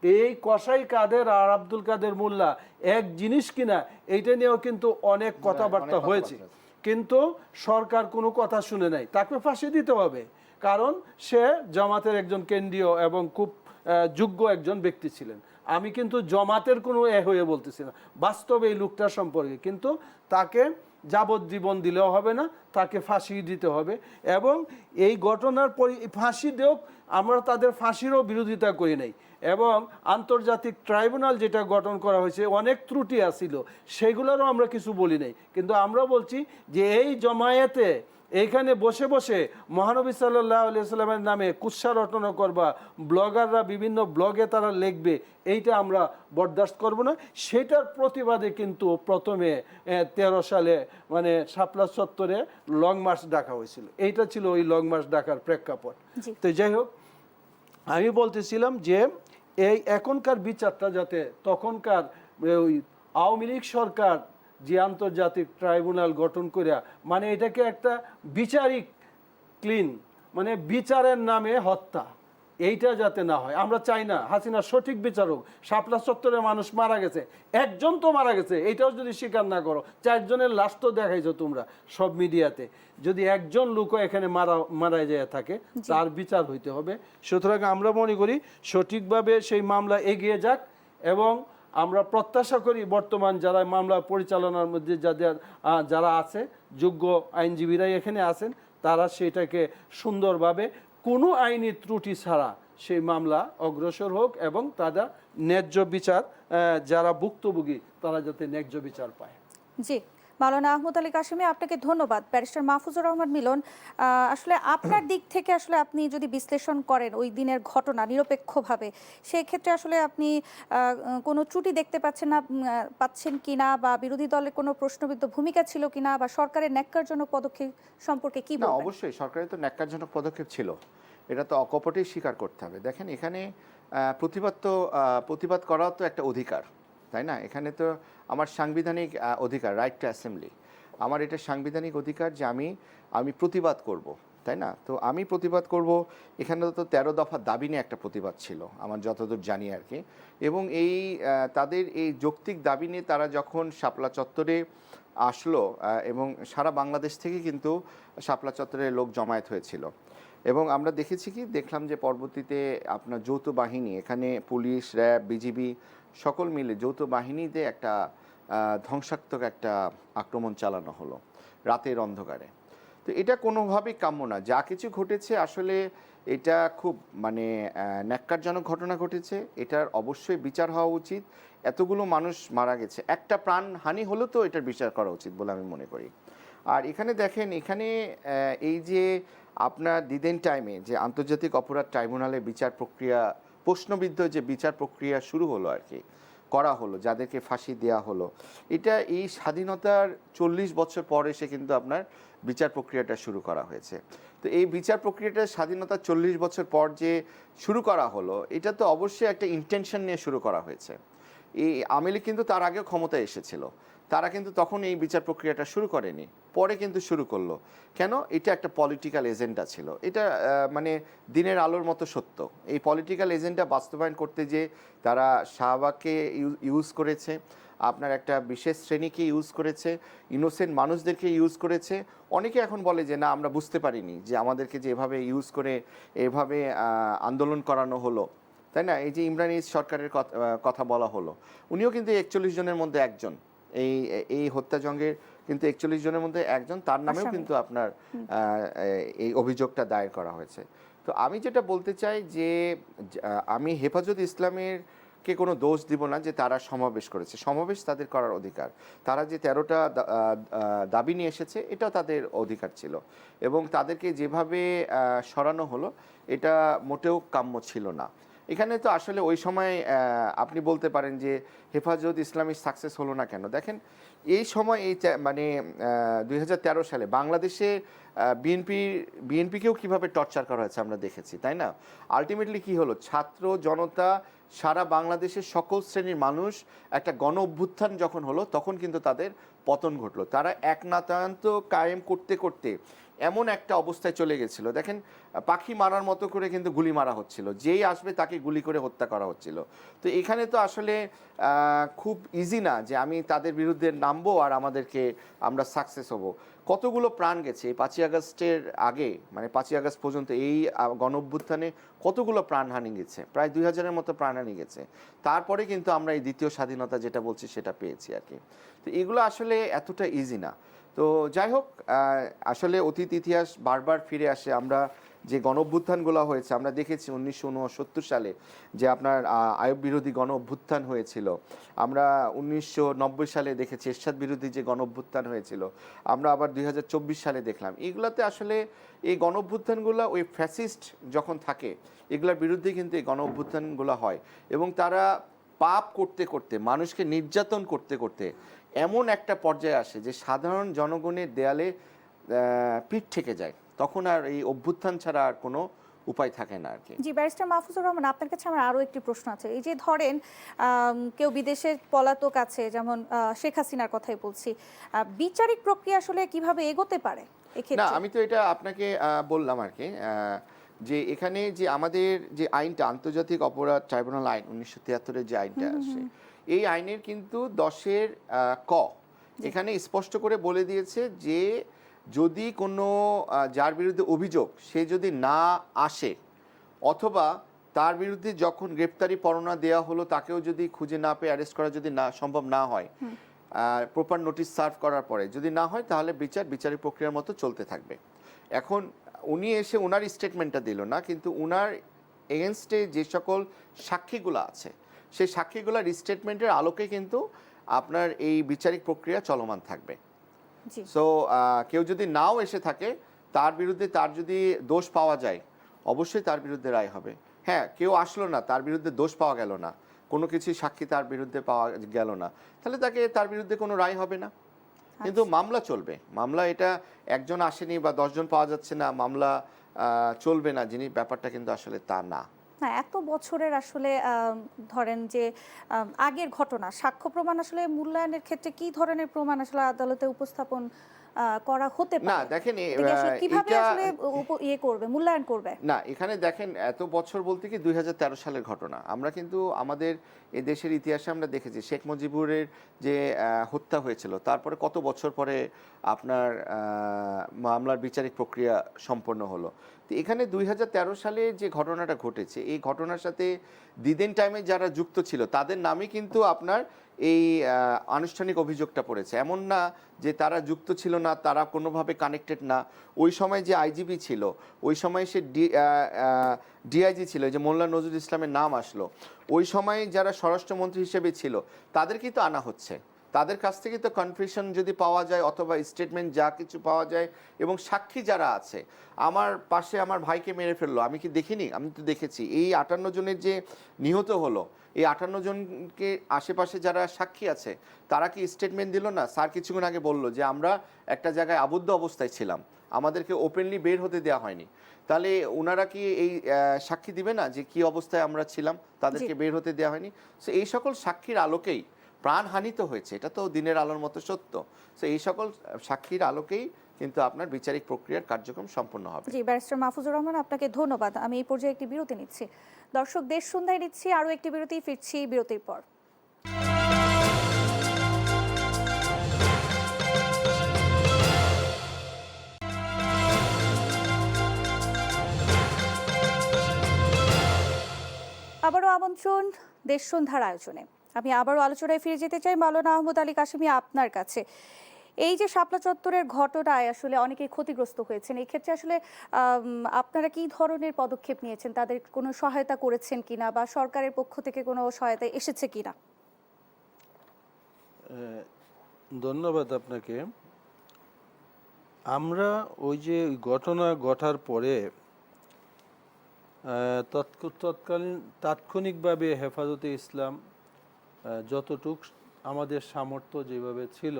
এই কসাই কাদের আর আব্দুল কাদের মোল্লা এক জিনিস কিনা, এইটা নিয়েও কিন্তু অনেক কথাবার্তা হয়েছে, কিন্তু সরকার কোনো কথা শুনে নাই। তাকে ফাঁসি দিতে হবে, কারণ সে জামাতের একজন কেন্দ্রীয় এবং খুব যোগ্য একজন ব্যক্তি ছিলেন। আমি কিন্তু জামাতের কোনো হয়ে বলতেছি না, বাস্তবে এই লোকটার সম্পর্কে, কিন্তু তাকে যাবজ্জীবন দিলেও হবে না, তাকে ফাঁসি দিতে হবে। এবং এই ঘটনার ফাঁসি দেওক, আমরা তাদের ফাঁসিরও বিরোধিতা করি নাই। এবং আন্তর্জাতিক ট্রাইব্যুনাল যেটা গঠন করা হয়েছে অনেক ত্রুটি আছিল, সেগুলোরও আমরা কিছু বলি নাই, কিন্তু আমরা বলছি যে এই জমায়েতে এইখানে বসে বসে মহানবী সাল্লাল্লাহু আলাইহি সাল্লামের নামে কুৎসা রটনা করবা, ব্লগাররা বিভিন্ন ব্লগে তারা লিখবে, এইটা আমরা বরদাস্ত করব না। সেটার প্রতিবাদে কিন্তু প্রথমে 13 সালে মানে শাপলা চত্বরে লং মার্চ ডাকা হয়েছিল। এইটা ছিল ওই লং মার্চ ডাকার প্রেক্ষাপট। তো যাই হোক, আমি বলতেছিলাম যে এই এখনকার বিচারটা যাতে তখনকার ওই আওয়ামী লীগ সরকার যে আন্তর্জাতিক ট্রাইব্যুনাল গঠন করিয়া, মানে এটাকে একটা বিচারিক ক্লিন, মানে বিচারের নামে হত্যা, এইটা যাতে না হয় আমরা চাই না। হাসিনা সঠিক বিচার হোক। শাপলা চত্বরে মানুষ মারা গেছে, একজন তো মারা গেছে, এইটাও যদি স্বীকার না করো, 4 জনের লাশ তো দেখাইছো তোমরা সব মিডিয়াতে, যদি একজন লোকও এখানে মারা যায় থাকে তার বিচার হইতে হবে। সুতরাং আমরা মনে করি সঠিকভাবে সেই মামলা এগিয়ে যাক, এবং আমরা প্রত্যাশা করি বর্তমান যারা মামলা পরিচালনার মধ্যে যারা আছে যোগ্য আইনজীবীরাই এখানে আছেন, তারা সেটাকে সুন্দরভাবে কোনো আইনি ত্রুটি ছাড়া সেই মামলা অগ্রসর হোক, এবং তারা ন্যায্য বিচার, যারা ভুক্তভোগী তারা যাতে ন্যায্য বিচার পায়। জি, মাওলানা আহমদ আলী কাশেমি, আপনাকে ধন্যবাদ। ব্যারিস্টার মাহফুজুর রহমান মিলন, আসলে আপনার দিক থেকে আসলে আপনি যদি বিশ্লেষণ করেন ওই দিনের ঘটনা নিরপেক্ষভাবে, সেই ক্ষেত্রে আসলে আপনি কোনো ত্রুটি দেখতে পাচ্ছেন কিনা, বা বিরোধী দলের কোনো প্রশ্নবিদ্ধ ভূমিকা ছিল কিনা, বা সরকারের ন্যাক্কারজনক পদক্ষেপ সম্পর্কে কি না, বলবেন? অবশ্যই সরকারের তো ন্যাক্কারজনক পদক্ষেপ ছিল, এটা তো অকপটেই স্বীকার করতে হবে। দেখেন, এখানে প্রতিবাদ করাও তো একটা অধিকার, তাই না? এখানে তো আমার সাংবিধানিক অধিকার, রাইট টু অ্যাসেম্বলি, আমার এটা সাংবিধানিক অধিকার যে আমি প্রতিবাদ করব, তাই না? তো আমি প্রতিবাদ করব। এখানে তো 13 দফা দাবি নিয়ে একটা প্রতিবাদ ছিল আমার যতদূর জানি আর কি। এবং তাদের এই যৌক্তিক দাবি নিয়ে তারা যখন শাপলা চত্বরে আসলো, এবং সারা বাংলাদেশ থেকে কিন্তু শাপলা চত্বরে লোক জমায়েত হয়েছিল, এবং আমরা দেখলাম যে পরবর্তীতে আপনার যৌথ বাহিনী, এখানে পুলিশ, র্যাব, বিজিবি, সকল মিলে যৌথ বাহিনীতে একটা ধ্বংসাত্মক একটা আক্রমণ চালানো হলো রাতের অন্ধকারে। তো এটা কোনোভাবেই কাম্য না। যা কিছু ঘটেছে আসলে এটা খুব মানে ন্যাক্কারজনক ঘটনা ঘটেছে। এটার অবশ্যই বিচার হওয়া উচিত। এতগুলো মানুষ মারা গেছে, একটা প্রাণহানি হলেও তো এটার বিচার করা উচিত বলে আমি মনে করি। আর এখানে দেখেন, এখানে এই যে আপনার দিদেন টাইমে যে আন্তর্জাতিক অপরাধ ট্রাইব্যুনালে বিচার প্রক্রিয়া, প্রশ্নবিদ্ধ যে বিচার প্রক্রিয়া শুরু হলো আর কি, করা হলো, যাদেরকে ফাঁসি দেওয়া হলো, এটা এই স্বাধীনতার 40 বছর পর এসে কিন্তু আপনার বিচার প্রক্রিয়াটা শুরু করা হয়েছে। তো এই বিচার প্রক্রিয়াটা স্বাধীনতার 40 বছর পর যে শুরু করা হলো, এটা তো অবশ্যই একটা ইন্টেনশন নিয়ে শুরু করা হয়েছে। এই আওয়ামী লীগ কিন্তু তার আগেও ক্ষমতায় এসেছিল, তারা কিন্তু তখন এই বিচার প্রক্রিয়াটা শুরু করেনি, পরে কিন্তু শুরু করলো। কেন? এটা একটা পলিটিক্যাল এজেন্ডা ছিল। এটা মানে দিনের আলোর মতো সত্য। এই পলিটিক্যাল এজেন্ডা বাস্তবায়ন করতে যে তারা শাহবাগকে ইউজ করেছে, আপনার একটা বিশেষ শ্রেণীকে ইউজ করেছে, ইনোসেন্ট মানুষদেরকে ইউজ করেছে। অনেকে এখন বলে যে না, আমরা বুঝতে পারিনি যে আমাদেরকে যে এভাবে ইউজ করে এভাবে আন্দোলন করানো হলো, তাই না? এই যে ইমরান সরকারের কথা বলা হলো, উনিও কিন্তু 41 জনের মধ্যে একজন। এই হত্যাযজ্ঞের কিন্তু 41 জনের মধ্যে একজন, তার নামেও কিন্তু আপনার এই অভিযোগটা দায়ের করা হয়েছে। তো আমি যেটা বলতে চাই যে আমি হেফাজত ইসলামের কে কোনো দোষ দিব না যে তারা সমাবেশ করেছে, সমাবেশ তাদের করার অধিকার। তারা যে 13টা দাবি নিয়ে এসেছে, এটাও তাদের অধিকার ছিল, এবং তাদেরকে যেভাবে সরানো হলো এটা মোটেও কাম্য ছিল না। এখানে তো আসলে ওই সময় আপনি বলতে পারেন যে হেফাজত ইসলামী সাকসেস হলো না কেন। দেখেন, এই সময় এই মানে 2013 সালে বাংলাদেশে বিএনপিকেও কিভাবে টর্চার করা হয়েছে আমরা দেখেছি, তাই না? আলটিমেটলি কি হলো? ছাত্র জনতা, সারা বাংলাদেশের সকল শ্রেণীর মানুষ একটা গণ অভ্যুত্থান যখন হলো, তখন কিন্তু তাদের পতন ঘটলো। তারা একনায়কতন্ত্র কায়েম করতে করতে এমন একটা অবস্থায় চলে গেছিল, দেখেন পাখি মারার মতো করে কিন্তু গুলি মারা হচ্ছিল, যেই আসবে তাকে গুলি করে হত্যা করা হচ্ছিল। তো এখানে তো আসলে খুব ইজি না যে আমি তাদের বিরুদ্ধে নামবো আর আমরা সাকসেস হব। কতগুলো প্রাণ গেছে এই 5ই আগস্টের আগে, মানে 5ই আগস্ট পর্যন্ত এই গণ অভ্যুত্থানে কতগুলো প্রাণহানি গেছে, প্রায় 2000-এর মতো প্রাণহানি গেছে। তারপরে কিন্তু আমরা এই দ্বিতীয় স্বাধীনতা যেটা বলছি সেটা পেয়েছি আর কি। তো এগুলো আসলে এতটা ইজি না। তো যাই হোক, আসলে অতীত ইতিহাস বারবার ফিরে আসে। আমরা যে গণ অভ্যুত্থানগুলো হয়েছে আমরা দেখেছি 1969 সালে যে আপনার আইয়ুব বিরোধী গণ অভ্যুত্থান হয়েছিল। আমরা 1990 সালে দেখেছি এরশাদ বিরোধী যে গণ অভ্যুত্থান হয়েছিল। আমরা আবার 2024 সালে দেখলাম। এগুলাতে আসলে এই গণ অভ্যুত্থানগুলো ওই ফ্যাসিস্ট যখন থাকে, এগুলোর বিরুদ্ধে কিন্তু এই গণ অভ্যুত্থানগুলো হয়, এবং তারা পাপ করতে করতে, মানুষকে নির্যাতন করতে করতে এমন একটা পর্যায়ে আসে যে সাধারণ জনগণের দেয়ালে পিঠ ঠেকে যায়। তখন আর এই অভ্যুত্থান ছাড়া আর কোনো উপায় থাকে না আর কি। জি, ব্যারিস্টার মাহফুজুর রহমান, আপনার কাছে আমার আরো একটি প্রশ্ন আছে। এই যে ধরেন কেউ বিদেশে পলাতক আছে, যেমন শেখ হাসিনার কথাই বলছি, বিচারিক প্রক্রিয়া আসলে কিভাবে এগোতে পারে না, এক্ষেত্রে? আমি তো এটা আপনাকে বললাম আর কি, যে এখানে যে আমাদের যে আইনটা, আন্তর্জাতিক অপরাধ ট্রাইব্যুনাল আইন 1973-এর যে আইনটা আসে, এই আইনের কিন্তু 10-এর ক এখানে স্পষ্ট করে বলে দিয়েছে যে যদি কোনো যার বিরুদ্ধে অভিযোগ সে যদি না আসে, অথবা তার বিরুদ্ধে যখন গ্রেপ্তারি পরোয়ানা দেওয়া হলো তাকেও যদি খুঁজে না পেয়ে অ্যারেস্ট করা যদি না সম্ভব না হয়, প্রপার নোটিশ সার্ভ করার পরে যদি না হয়, তাহলে বিচারিক প্রক্রিয়ার মতো চলতে থাকবে। এখন উনি এসে ওনার স্টেটমেন্টটা দিল না, কিন্তু ওনার এগেনস্টে যে সকল সাক্ষীগুলো আছে সেই সাক্ষীগুলোর স্টেটমেন্টের আলোকে কিন্তু আপনার এই বিচারিক প্রক্রিয়া চলমান থাকবে। সো কেউ যদি নাও এসে থাকে, তার বিরুদ্ধে তার যদি দোষ পাওয়া যায়, অবশ্যই তার বিরুদ্ধে রায় হবে। হ্যাঁ, কেউ আসলো না, তার বিরুদ্ধে দোষ পাওয়া গেল না, কোনো কিছু সাক্ষী তার বিরুদ্ধে পাওয়া গেল না, তাহলে তার বিরুদ্ধে কোনো রায় হবে না, কিন্তু মামলা চলবে। মামলা এটা একজন আসেনি বা 10 জন পাওয়া যাচ্ছে না, মামলা চলবে না, ব্যাপারটা কিন্তু আসলে তা না। না, এত বছরের আসলে ধরেন যে আগের ঘটনা, সাক্ষ্য প্রমাণ আসলে মূল্যায়নের ক্ষেত্রে কি ধরনের প্রমাণ আসলে আদালতে উপস্থাপন করা হতে পারে? না দেখেন, কিভাবে আসলে করবে, মূল্যায়ন করবে? না, এখানে দেখেন, এত বছর বলতে কি 2013 সালের ঘটনা। আমরা কিন্তু আমাদের এই দেশের ইতিহাসে আমরা দেখেছি শেখ মুজিবুরের যে হত্যা হয়েছিল, তারপরে কত বছর পরে আপনার মামলার বিচারিক প্রক্রিয়া সম্পন্ন হলো। তো এখানে 2013 সালে যে ঘটনাটা ঘটেছে, এই ঘটনার সাথে দিদিন টাইমে যারা যুক্ত ছিল তাদের নামে কিন্তু আপনার এই আনুষ্ঠানিক অভিযোগটা পড়েছে। এমন না যে তারা যুক্ত ছিল না, তারা কোনোভাবে কানেক্টেড না। ওই সময় যে আইজিপি ছিল, ওই সময় সে ডিআইজি ছিল, যে মোল্লা নজরুল ইসলামের নাম আসলো, ওই সময় যারা স্বরাষ্ট্রমন্ত্রী হিসেবে ছিল তাদেরকেই তো আনা হচ্ছে। তাদের কাছ থেকে তো কনফেশন যদি পাওয়া যায় অথবা স্টেটমেন্ট যা কিছু পাওয়া যায়, এবং সাক্ষী যারা আছে, আমার পাশে আমার ভাইকে মেরে ফেললো, আমি কি দেখিনি? আমি তো দেখেছি। এই 58 জনের যে নিহত হলো, এই 58 জনকে আশেপাশে যারা সাক্ষী আছে তারা কি স্টেটমেন্ট দিল না? স্যার কিছুক্ষণ আগে বললো যে আমরা একটা জায়গায় আবদ্ধ অবস্থায় ছিলাম, আমাদেরকে ওপেনলি বের হতে দেওয়া হয়নি। তাহলে ওনারা কি এই সাক্ষী দিবে না যে কি অবস্থায় আমরা ছিলাম, তাদেরকে বের হতে দেওয়া হয়নি? সো এই সকল সাক্ষীর আলোকেই প্রাণহানি তো হয়েছে, এটা তো দিনের আলোর মতো সত্য। সো এই সকল সাক্ষীর আলোকেই কিন্তু আপনার বিচারিক প্রক্রিয়ার কার্যক্রম সম্পন্ন হবে। জি, ব্যারিস্টার মাহফুজুর রহমান, আপনাকে ধন্যবাদ। আমি এই পর্যায়ে একটি বিরতি নিচ্ছি। দর্শক, দেশ সন্ধ্যায় নিচ্ছি আরও একটি বিরতি, ফিরছি বিরতির পর। আবারও আমন্ত্রণ দেশ সন্ধ্যার আয়োজনে। আমি আবারও আলোচনায় ফিরে যেতে চাই মাওলানা আহমদ আলী কাশেমি আপনার কাছে। এই যে শাপলা চত্বরের ঘটনায় আসলে অনেকেই ক্ষতিগ্রস্ত হয়েছেন, এই ক্ষেত্রে আসলে আপনারা কি ধরনের পদক্ষেপ নিয়েছেন? তাদের কোনো সহায়তা করেছেন কিনা, বা সরকারের পক্ষ থেকে কোনো সহায়তা এসেছে কিনা? ধন্যবাদ আপনাকে। আমরা ওই যে ঘটনা ঘটার পরে তাৎক্ষণিকভাবে হেফাজতে ইসলাম যতটুক আমাদের সামর্থ্য যেভাবে ছিল,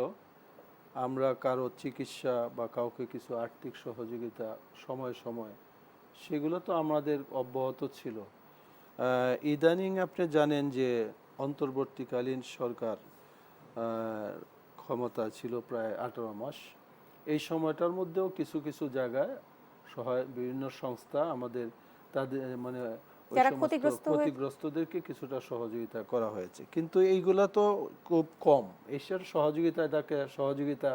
আমরা কারো চিকিৎসা বা কাউকে কিছু আর্থিক সহযোগিতা সময় সময়, সেগুলো তো আমাদের অব্যাহত ছিল। ইদানিং আপনি জানেন যে অন্তর্বর্তীকালীন সরকার ক্ষমতা ছিল প্রায় 18 মাস। এই সময়টার মধ্যেও কিছু কিছু জায়গায় বিভিন্ন সংস্থা আমাদের তাদের মানে ক্ষতিগ্রস্তদেরকে কিছুটা সহযোগিতা করা হয়েছে, কিন্তু এইগুলা তো খুব কম। এসব সহযোগিতা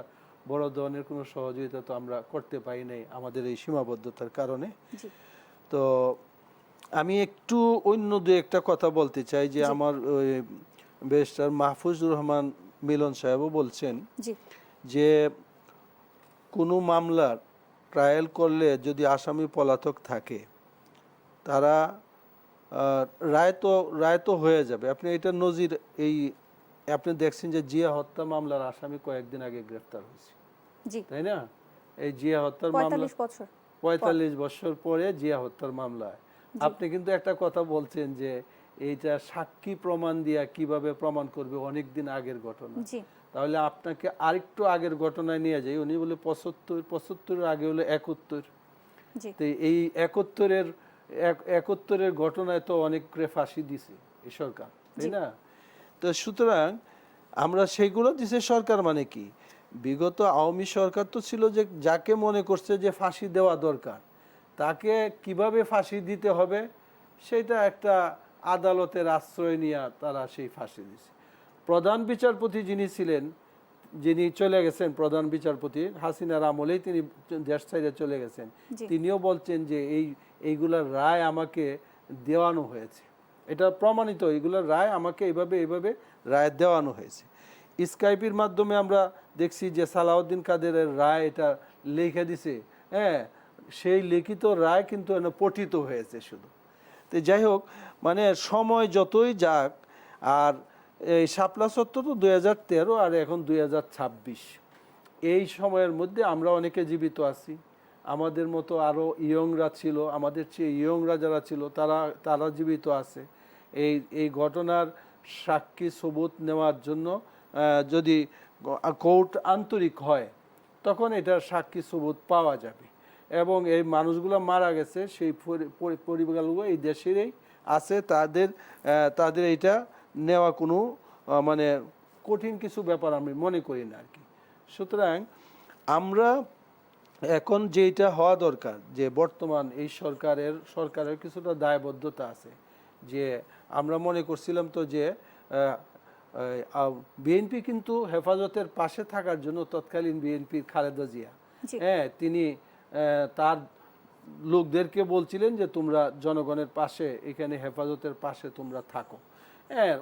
বড় ধরনের কোনো সহযোগিতা তো আমরা করতে পারি নাই আমাদের এই সীমাবদ্ধতার কারণে। তো আমি একটু অন্য দু একটা কথা বলতে চাই যে আমার ব্যারিস্টার মাহফুজুর রহমান মিলন সাহেবও বলছেন যে কোনো মামলার ট্রায়াল করলে যদি আসামি পলাতক থাকে, তারা রায় তো হয়ে যাবে। আপনি এটা নজির আপনি দেখছেন যে জিয়া হত্যা মামলার আসামি কয়েকদিন আগে গ্রেফতার হয়েছে, তাই না? এই জিয়া হত্যার মামলা 45 বছর পরে জিয়া হত্যার মামলায় আপনি কিন্তু একটা কথা বলছেন যে এইটা সাক্ষী প্রমাণ দিয়া কিভাবে প্রমাণ করবে, অনেকদিন আগের ঘটনা। তাহলে আপনাকে আরেকটু আগের ঘটনায় নিয়ে যাই। উনি বলে 75 আগে হলো 71। তো এই 71-এর ঘটনায় তো অনেক ফাঁসি দিছে এই সরকার, তাই না? তো সুতরাং আমরা সেইগুলো দিছে সরকার, মানে কি বিগত আওয়ামী সরকার তো ছিল যে যাকে মনে করছে যে ফাঁসি দেওয়া দরকার, তাকে কিভাবে ফাঁসি দিতে হবে সেটা একটা আদালতের আশ্রয় নিয়ে তারা সেই ফাঁসি দিছে। প্রধান বিচারপতি যিনি ছিলেন, যিনি চলে গেছেন, প্রধান বিচারপতি হাসিনার আমলেই তিনি দেশ ছেড়ে চলে গেছেন, তিনিও বলছেন যে এইগুলার রায় আমাকে দেওয়ানো হয়েছে, এটা প্রমাণিত, এইগুলার রায় আমাকে এইভাবে রায় দেওয়ানো হয়েছে। স্কাইপের মাধ্যমে আমরা দেখছি যে সালাউদ্দিন কাদেরের রায় এটা লিখে দিছে, হ্যাঁ, সেই লিখিত রায় কিন্তু পঠিত হয়েছে শুধু। তো যাই হোক, মানে সময় যতই যাক, আর এই শাপলা চত্বর তো 2013 আর এখন 2026, এই সময়ের মধ্যে আমরা অনেকে জীবিত আছি। আমাদের মতো আরও ইয়ংরা ছিল, আমাদের চেয়ে ইয়ংরা যারা ছিল তারা জীবিত আছে। এই ঘটনার সাক্ষী সবুত নেওয়ার জন্য যদি কোর্ট আন্তরিক হয়, তখন এটার সাক্ষী সবুত পাওয়া যাবে। এবং এই মানুষগুলো মারা গেছে, সেই পরিবারগুলো এই দেশেরই আছে, তাদের এইটা নেওয়া কোনো মানে কঠিন কিছু ব্যাপার আমি মনে করি না আর কি। সুতরাং আমরা এখন যেটা হওয়া দরকার, যে বর্তমান এই সরকারের কিছুটা দায়বদ্ধতা আছে, যে আমরা মনে করছিলাম তো যে বিএনপি কিন্তু হেফাজতের পাশে থাকার জন্য তৎকালীন বিএনপির খালেদা জিয়া, হ্যাঁ, তিনি তার লোকদেরকে বলছিলেন যে তোমরা জনগণের পাশে, এখানে হেফাজতের পাশে তোমরা থাকো। হ্যাঁ,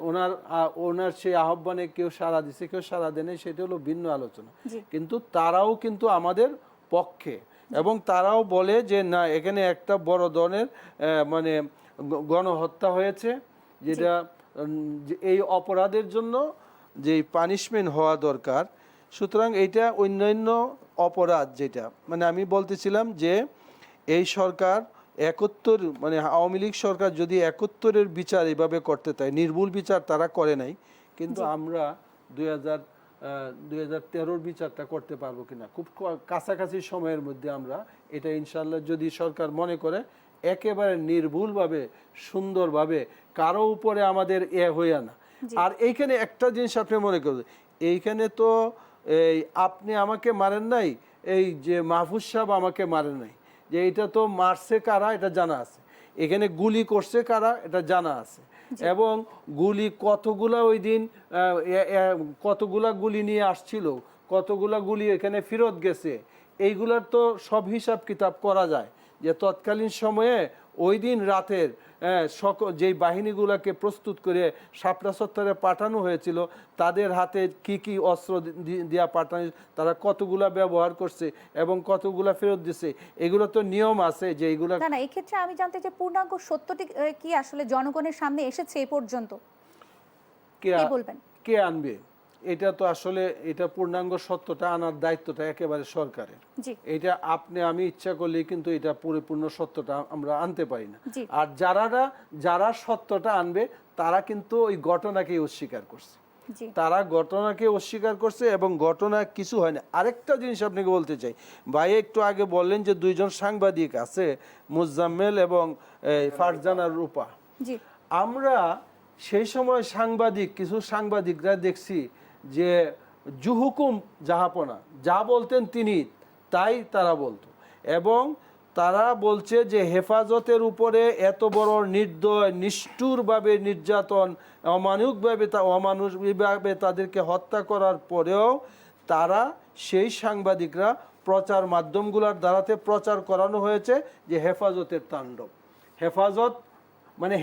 ওনার সেই আহ্বানে কেউ সাড়া দিছে, কেউ সাড়া দেয়নি, সেটা হলো ভিন্ন আলোচনা। কিন্তু তারাও কিন্তু আমাদের পক্ষে, এবং তারাও বলে যে না, এখানে একটা বড় ধরনের মানে গণহত্যা হয়েছে, যেটা যে এই অপরাধের জন্য যে পানিশমেন্ট হওয়া দরকার। সুতরাং এইটা অন্যান্য অপরাধ, যেটা মানে আমি বলতেছিলাম যে এই সরকার 71, মানে আওয়ামী লীগ সরকার যদি 71-এর বিচার এইভাবে করতে চায়, নির্ভুল বিচার তারা করে নাই, কিন্তু আমরা 2013-র বিচারটা করতে পারবো কিনা, খুব কাছাকাছি সময়ের মধ্যে আমরা এটা ইনশাল্লাহ, যদি সরকার মনে করে একেবারে নির্ভুলভাবে সুন্দরভাবে, কারো উপরে আমাদের হইয়া না। আর এইখানে একটা জিনিস আপনি মনে করবেন, এইখানে তো এই আপনি আমাকে মারেন নাই, এই যে মাহফুজ সাহেব আমাকে মারেন নাই, যে এটা তো মারছে কারা এটা জানা আছে, এখানে গুলি করছে কারা এটা জানা আছে, এবং গুলি কতগুলা ওই দিন কতগুলা গুলি নিয়ে আসছিল, কতগুলা গুলি এখানে ফেরত গেছে, এইগুলার তো সব হিসাব কিতাব করা যায়। যে তৎকালীন সময়ে ওই দিন রাতের যেই বাহিনীগুলোকে প্রস্তুত করে শাপলা চত্বরে পাঠানো হয়েছিল, তাদের হাতে কি কি অস্ত্র দিয়া পাঠানো, তারা কতগুলা ব্যবহার করছে এবং কতগুলা ফেরত দিছে, এগুলো তো নিয়ম আছে যে এইগুলা। না, এই ক্ষেত্রে আমি জানতে চাই পূর্ণাঙ্গ সত্যটি কি আসলে জনগণের সামনে এসেছে এই পর্যন্ত, কি বলবেন? কে আনবে এটা? তো আসলে এটা পূর্ণাঙ্গ সত্যটা আনার দায়িত্বটা একেবারে সরকারের। এটা আপনি আমি ইচ্ছা করলেই কিন্তু এটা পরিপূর্ণ সত্যটা আমরা আনতে পারি না। আর যারা সত্যটা আনবে তারা কিন্তু ওই ঘটনাকে অস্বীকার করছে, তারা ঘটনাকে অস্বীকার করছে, এবং ঘটনা কিছু হয় না। আরেকটা জিনিস আপনাকে বলতে চাই, ভাই একটু আগে বললেন যে 2 জন সাংবাদিক আছে, মুজাম্মেল এবং ফারজানা রূপা। আমরা সেই সময় কিছু সাংবাদিকরা দেখছি যে জুহুকুম জাহাপনা, যা বলতেন তিনি তাই তারা বলতো, এবং তারা বলছে যে হেফাজতের উপরে এত বড় নির্দয় নিষ্ঠুরভাবে নির্যাতন, অমানবিকভাবে তাদেরকে হত্যা করার পরেও তারা, সেই সাংবাদিকরা প্রচার মাধ্যমগুলোর দ্বারাতে প্রচার করানো হয়েছে যে হেফাজতের তাণ্ডব,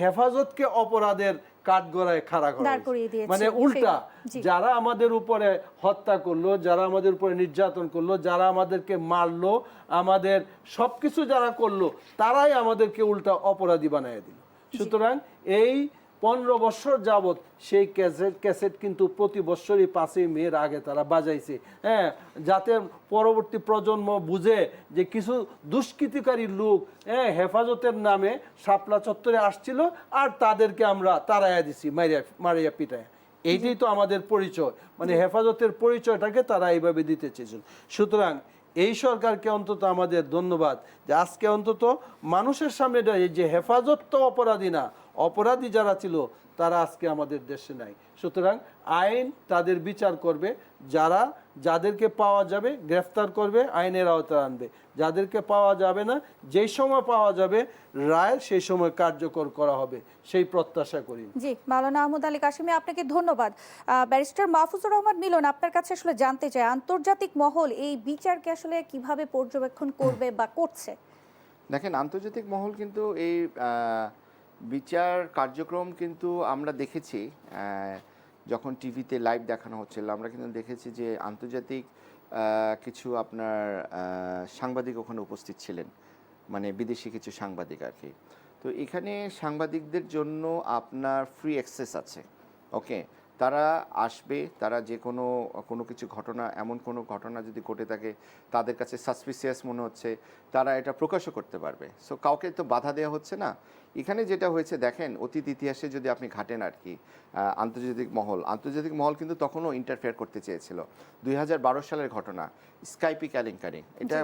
হেফাজতকে অপরাধের কাঠগড়ায় খাড়া করা, মানে উল্টা যারা আমাদের উপরে হত্যা করলো, যারা আমাদের উপরে নির্যাতন করলো, যারা আমাদেরকে মারলো, আমাদের সবকিছু যারা করলো, তারাই আমাদেরকে উল্টা অপরাধী বানিয়ে দিল। সুতরাং এই 15 বছর যাবত সেই ক্যাসেট কিন্তু প্রতি বছরই 5ই মের আগে তারা বাজাইছে, হ্যাঁ, যাতে পরবর্তী প্রজন্ম বুঝে যে কিছু দুষ্কৃতিকারী লোক হেফাজতের নামে শাপলা চত্বরে আসছিল, আর তাদেরকে আমরা তাড়াইয়া দিছি, মারিয়া পিটাইয়া। এইটাই তো আমাদের পরিচয়, মানে হেফাজতের পরিচয়টাকে তারা এইভাবে দিতে চেয়েছিল। সুতরাং এই সরকারকে অন্তত আমাদের ধন্যবাদ যে আজকে অন্তত মানুষের সামনে যে হেফাজত তো অপরাধী না, অপরাধী যারা ছিল তারা আজকে আমাদের দেশে নাই। সুতরাং আইন তাদের বিচার করবে, যাদেরকে পাওয়া যাবে গ্রেফতার করবে, আইনের আওতায় আনবে, যাদেরকে পাওয়া যাবে না, যেই সময় পাওয়া যাবে রায় সেই সময় কার্যকর করা হবে, সেই প্রত্যাশা করি। জি, মাওলানা আহমদ আলী কাশেমি, আপনাকে ধন্যবাদ। ব্যারিস্টার মাহফুজুর রহমান মিলন, আপনার কাছে আসলে জানতে চাই আন্তর্জাতিক মহল এই বিচারকে আসলে কিভাবে পর্যবেক্ষণ করবে বা করছে? দেখেন, আন্তর্জাতিক মহল কিন্তু এই বিচার কার্যক্রম কিন্তু আমরা দেখেছি, যখন টিভিতে লাইভ দেখানো হচ্ছিল আমরা কিন্তু দেখেছি যে আন্তর্জাতিক কিছু আপনার সাংবাদিক ওখানে উপস্থিত ছিলেন, মানে বিদেশি কিছু সাংবাদিক আর কি। তো এখানে সাংবাদিকদের জন্য আপনার ফ্রি অ্যাক্সেস আছে, ওকে, তারা আসবে, তারা যে কোনো কিছু ঘটনা, এমন কোনো ঘটনা যদি ঘটে থাকে তাদের কাছে সাসপিসিয়াস মনে হচ্ছে, তারা এটা প্রকাশও করতে পারবে। সো কাউকে তো বাধা দেওয়া হচ্ছে না। এখানে যেটা হয়েছে দেখেন, অতীত ইতিহাসে যদি আপনি ঘাটেন আর কি, আন্তর্জাতিক মহল কিন্তু তখনও ইন্টারফেয়ার করতে চেয়েছিল। 2012 সালের ঘটনা, স্কাইপি কেলেঙ্কারি, এটা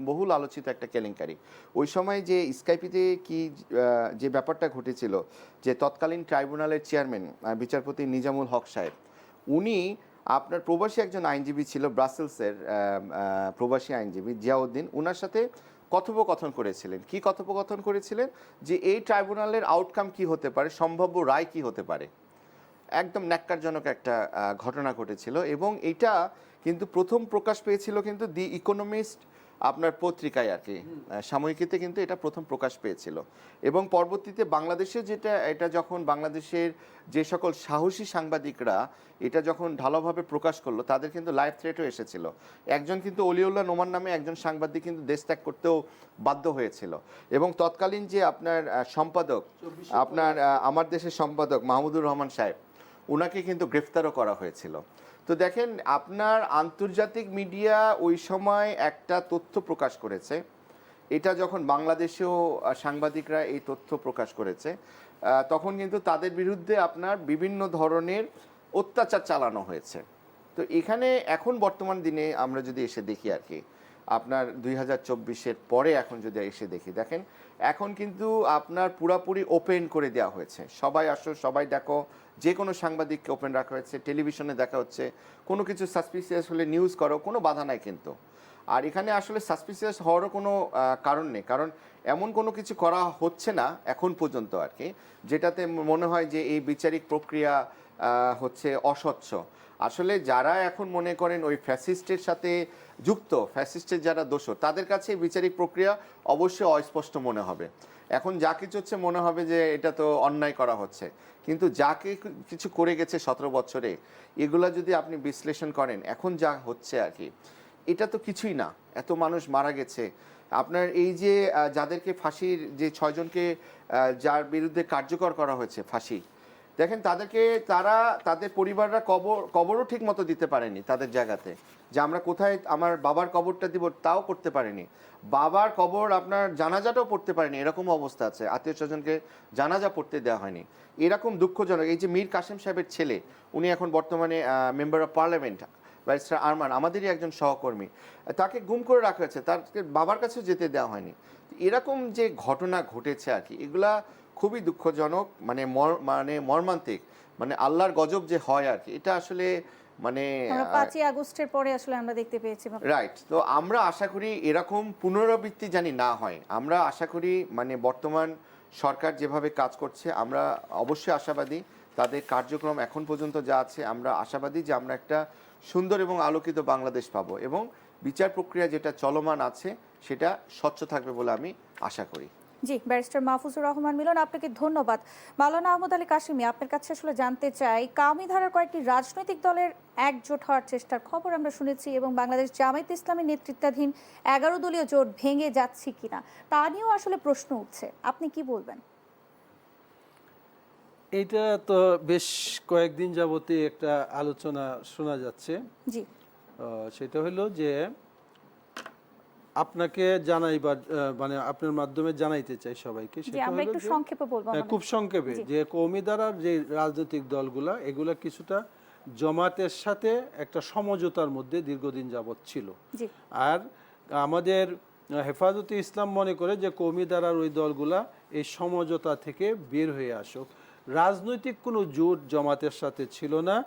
বহুল আলোচিত একটা কেলেঙ্কারি। ওই সময় যে স্কাইপিতে যে ব্যাপারটা ঘটেছিল, যে তৎকালীন ট্রাইব্যুনালের চেয়ারম্যান বিচারপতি নিজামুল হক সাহেব, উনি আপনার প্রবাসী একজন আইনজীবী ছিল, ব্রাসেলসের প্রবাসী আইনজীবী জিয়াউদ্দিন, ওনার সাথে কথোপকথন করেছিলেন। কি কথোপকথন করেছিলেন? যে এই ট্রাইব্যুনালের আউটকাম কি হতে পারে, সম্ভাব্য রায় কি হতে পারে। একদম ন্যাক্কারজনক একটা ঘটনা ঘটেছিল, এবং এটা কিন্তু প্রথম প্রকাশ পেয়েছিল কিন্তু দি ইকোনমিস্ট আপনার পত্রিকায় আর কি সাময়িকীতে কিন্তু এটা প্রথম প্রকাশ পেয়েছিল এবং পরবর্তীতে বাংলাদেশে এটা যখন বাংলাদেশের যে সকল সাহসী সাংবাদিকরা এটা যখন ঢালাওভাবে প্রকাশ করলো তাদের কিন্তু লাইভ থ্রেটও এসেছিল। একজন কিন্তু অলিউল্লাহ নোমান নামে একজন সাংবাদিক কিন্তু দেশ ত্যাগ করতেও বাধ্য হয়েছিল এবং তৎকালীন যে আপনার সম্পাদক আপনার আমার দেশের সম্পাদক মাহমুদুর রহমান সাহেব ওনাকে কিন্তু গ্রেফতারও করা হয়েছিল। তো দেখেন আপনার আন্তর্জাতিক মিডিয়া ওই সময় একটা তথ্য প্রকাশ করেছে, এটা যখন বাংলাদেশেও সাংবাদিকরা এই তথ্য প্রকাশ করেছে তখন কিন্তু তাদের বিরুদ্ধে আপনার বিভিন্ন ধরনের অত্যাচার চালানো হয়েছে। তো এখানে এখন বর্তমান দিনে আমরা যদি এসে দেখি আর কি আপনার 2024-এর পরে এখন যদি এসে দেখি দেখেন এখন কিন্তু আপনার পুরাপুরি ওপেন করে দেওয়া হয়েছে, সবাই আসো সবাই দেখো, যে কোনো সাংবাদিককে ওপেন রাখা হয়েছে, টেলিভিশনে দেখা হচ্ছে, কোনো কিছু সাসপিসিয়াস হলে নিউজ করো, কোনো বাধা নাই কিন্তু। আর এখানে আসলে সাসপিসিয়াস হওয়ারও কোনো কারণ নেই, কারণ এমন কোনো কিছু করা হচ্ছে না এখন পর্যন্ত আর কি যেটাতে মনে হয় যে এই বিচারিক প্রক্রিয়া হচ্ছে অস্বচ্ছ। আসলে যারা এখন মনে করেন ওই ফ্যাসিস্টের সাথে যুক্ত, ফ্যাসিস্টের যারা দোষর তাদের কাছে বিচারিক প্রক্রিয়া অবশ্যই অস্পষ্ট মনে হবে। এখন যা কিছু হচ্ছে মনে হবে যে এটা তো অন্যায় করা হচ্ছে, কিন্তু যাকে কিছু করে গেছে 17 বছরে এগুলা যদি আপনি বিশ্লেষণ করেন এখন যা হচ্ছে আর কি এটা তো কিছুই না। এত মানুষ মারা গেছে, আপনার এই যে যাদেরকে ফাঁসির যে 6 জনকে যার বিরুদ্ধে কার্যকর করা হয়েছে ফাঁসি, দেখেন তাদেরকে তাদের পরিবাররা কবরও ঠিক মতো দিতে পারেনি তাদের জায়গাতে, যে আমরা কোথায় আমার বাবার কবরটা দিব তাও করতে পারেনি, বাবার কবর আপনার জানাজাটাও পড়তে পারেনি, এরকম অবস্থা আছে, আত্মীয় স্বজনকে জানাজা পড়তে দেওয়া হয়নি, এরকম দুঃখজনক। এই যে মীর কাসেম সাহেবের ছেলে, উনি এখন বর্তমানে member of parliament, barrister Arman আমাদেরই একজন সহকর্মী, তাকে গুম করে রাখা হয়েছে, তাকে বাবার কাছেও যেতে দেওয়া হয়নি। এরকম যে ঘটনা ঘটেছে আর কি এগুলা খুবই দুঃখজনক, মানে মর্মান্তিক, মানে আল্লাহর গজব যে হয় আর কি এটা আসলে মানে 5ই আগস্টের পরে আসলে আমরা দেখতে পেয়েছি। রাইট। তো আমরা আশা করি এরকম পুনরাবৃত্তি জানি না হয়, আমরা আশা করি মানে বর্তমান সরকার যেভাবে কাজ করছে আমরা অবশ্যই আশাবাদী, তাদের কার্যক্রম এখন পর্যন্ত যা আছে আমরা আশাবাদী যে আমরা একটা সুন্দর এবং আলোকিত বাংলাদেশ পাবো এবং বিচার প্রক্রিয়া যেটা চলমান আছে সেটা স্বচ্ছ থাকবে বলে আমি আশা করি। জি, ব্যারিস্টার মাহফুজুর রহমান মিলন, আপনাকে ধন্যবাদ। মাওলানা আহমদ আলী কাশিমি, আপনার কাছে আসলে জানতে চাই, কামি ধারার কয়েকটি রাজনৈতিক দলের একজোট হওয়ার চেষ্টার খবর আমরা শুনেছি এবং বাংলাদেশ জামায়াত ইসলামী নেতৃত্বাধীন 11 দলীয় জোট ভেঙে যাচ্ছে কিনা তা নিয়েও আসলে প্রশ্ন উঠছে, আপনি কি বলবেন? এইটা তো বেশ কয়েকদিন যাবতই একটা আলোচনা শোনা যাচ্ছে। জি, সেটা হলো যে আপনাকে জানাইবার মানে আপনার মাধ্যমে জানাইতে চাই সবাইকে, জি, সেটা আমরা হলো একটু যে সংক্ষেপে বলবো। খুব সংক্ষেপে যে কওমি ধারার যে রাজনৈতিক দলগুলা এগুলা কিছুটা জমাতের সাথে একটা সমঝোতার মধ্যে দীর্ঘদিন যাবৎ ছিল। জি, আর আমাদের হেফাজতে ইসলাম মনে করে যে কওমি ধারার ওই দলগুলা এই সমঝোতা থেকে বের হয়ে আসুক। রাজনৈতিক কোনো জোট জমাতের সাথে ছিল না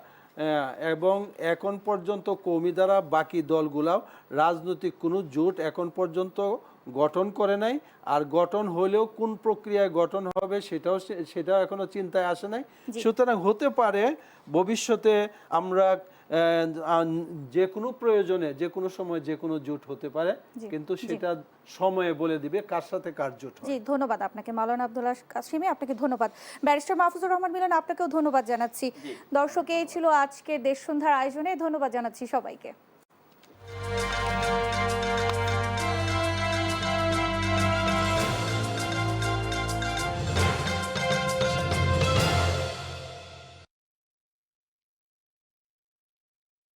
এবং এখন পর্যন্ত কওমি ধারা বাকি দলগুলাও রাজনৈতিক কোনো জোট এখন পর্যন্ত গঠন করে নাই। আর গঠন হলেও কোন প্রক্রিয়ায় গঠন হবে সেটাও এখনো চিন্তায় আসে নাই। সুতরাং হতে পারে ভবিষ্যতে আমরা যে কোনো প্রয়োজনে যে কোনো সময় যে কোনো জোট হতে পারে, কিন্তু সেটা সময়ে বলে দিবে কার সাথে কার জোট হয়। জি, ধন্যবাদ আপনাকে মাওলানা আব্দুল্লাহ কাসিমি, আপনাকে ধন্যবাদ। ব্যারিস্টার মাহফুজুর রহমান মিলন, আপনাকেও ধন্যবাদ জানাচ্ছি। দর্শক, এই ছিল আজকের দেশ সন্ধ্যার আয়োজনে, ধন্যবাদ জানাচ্ছি সবাইকে।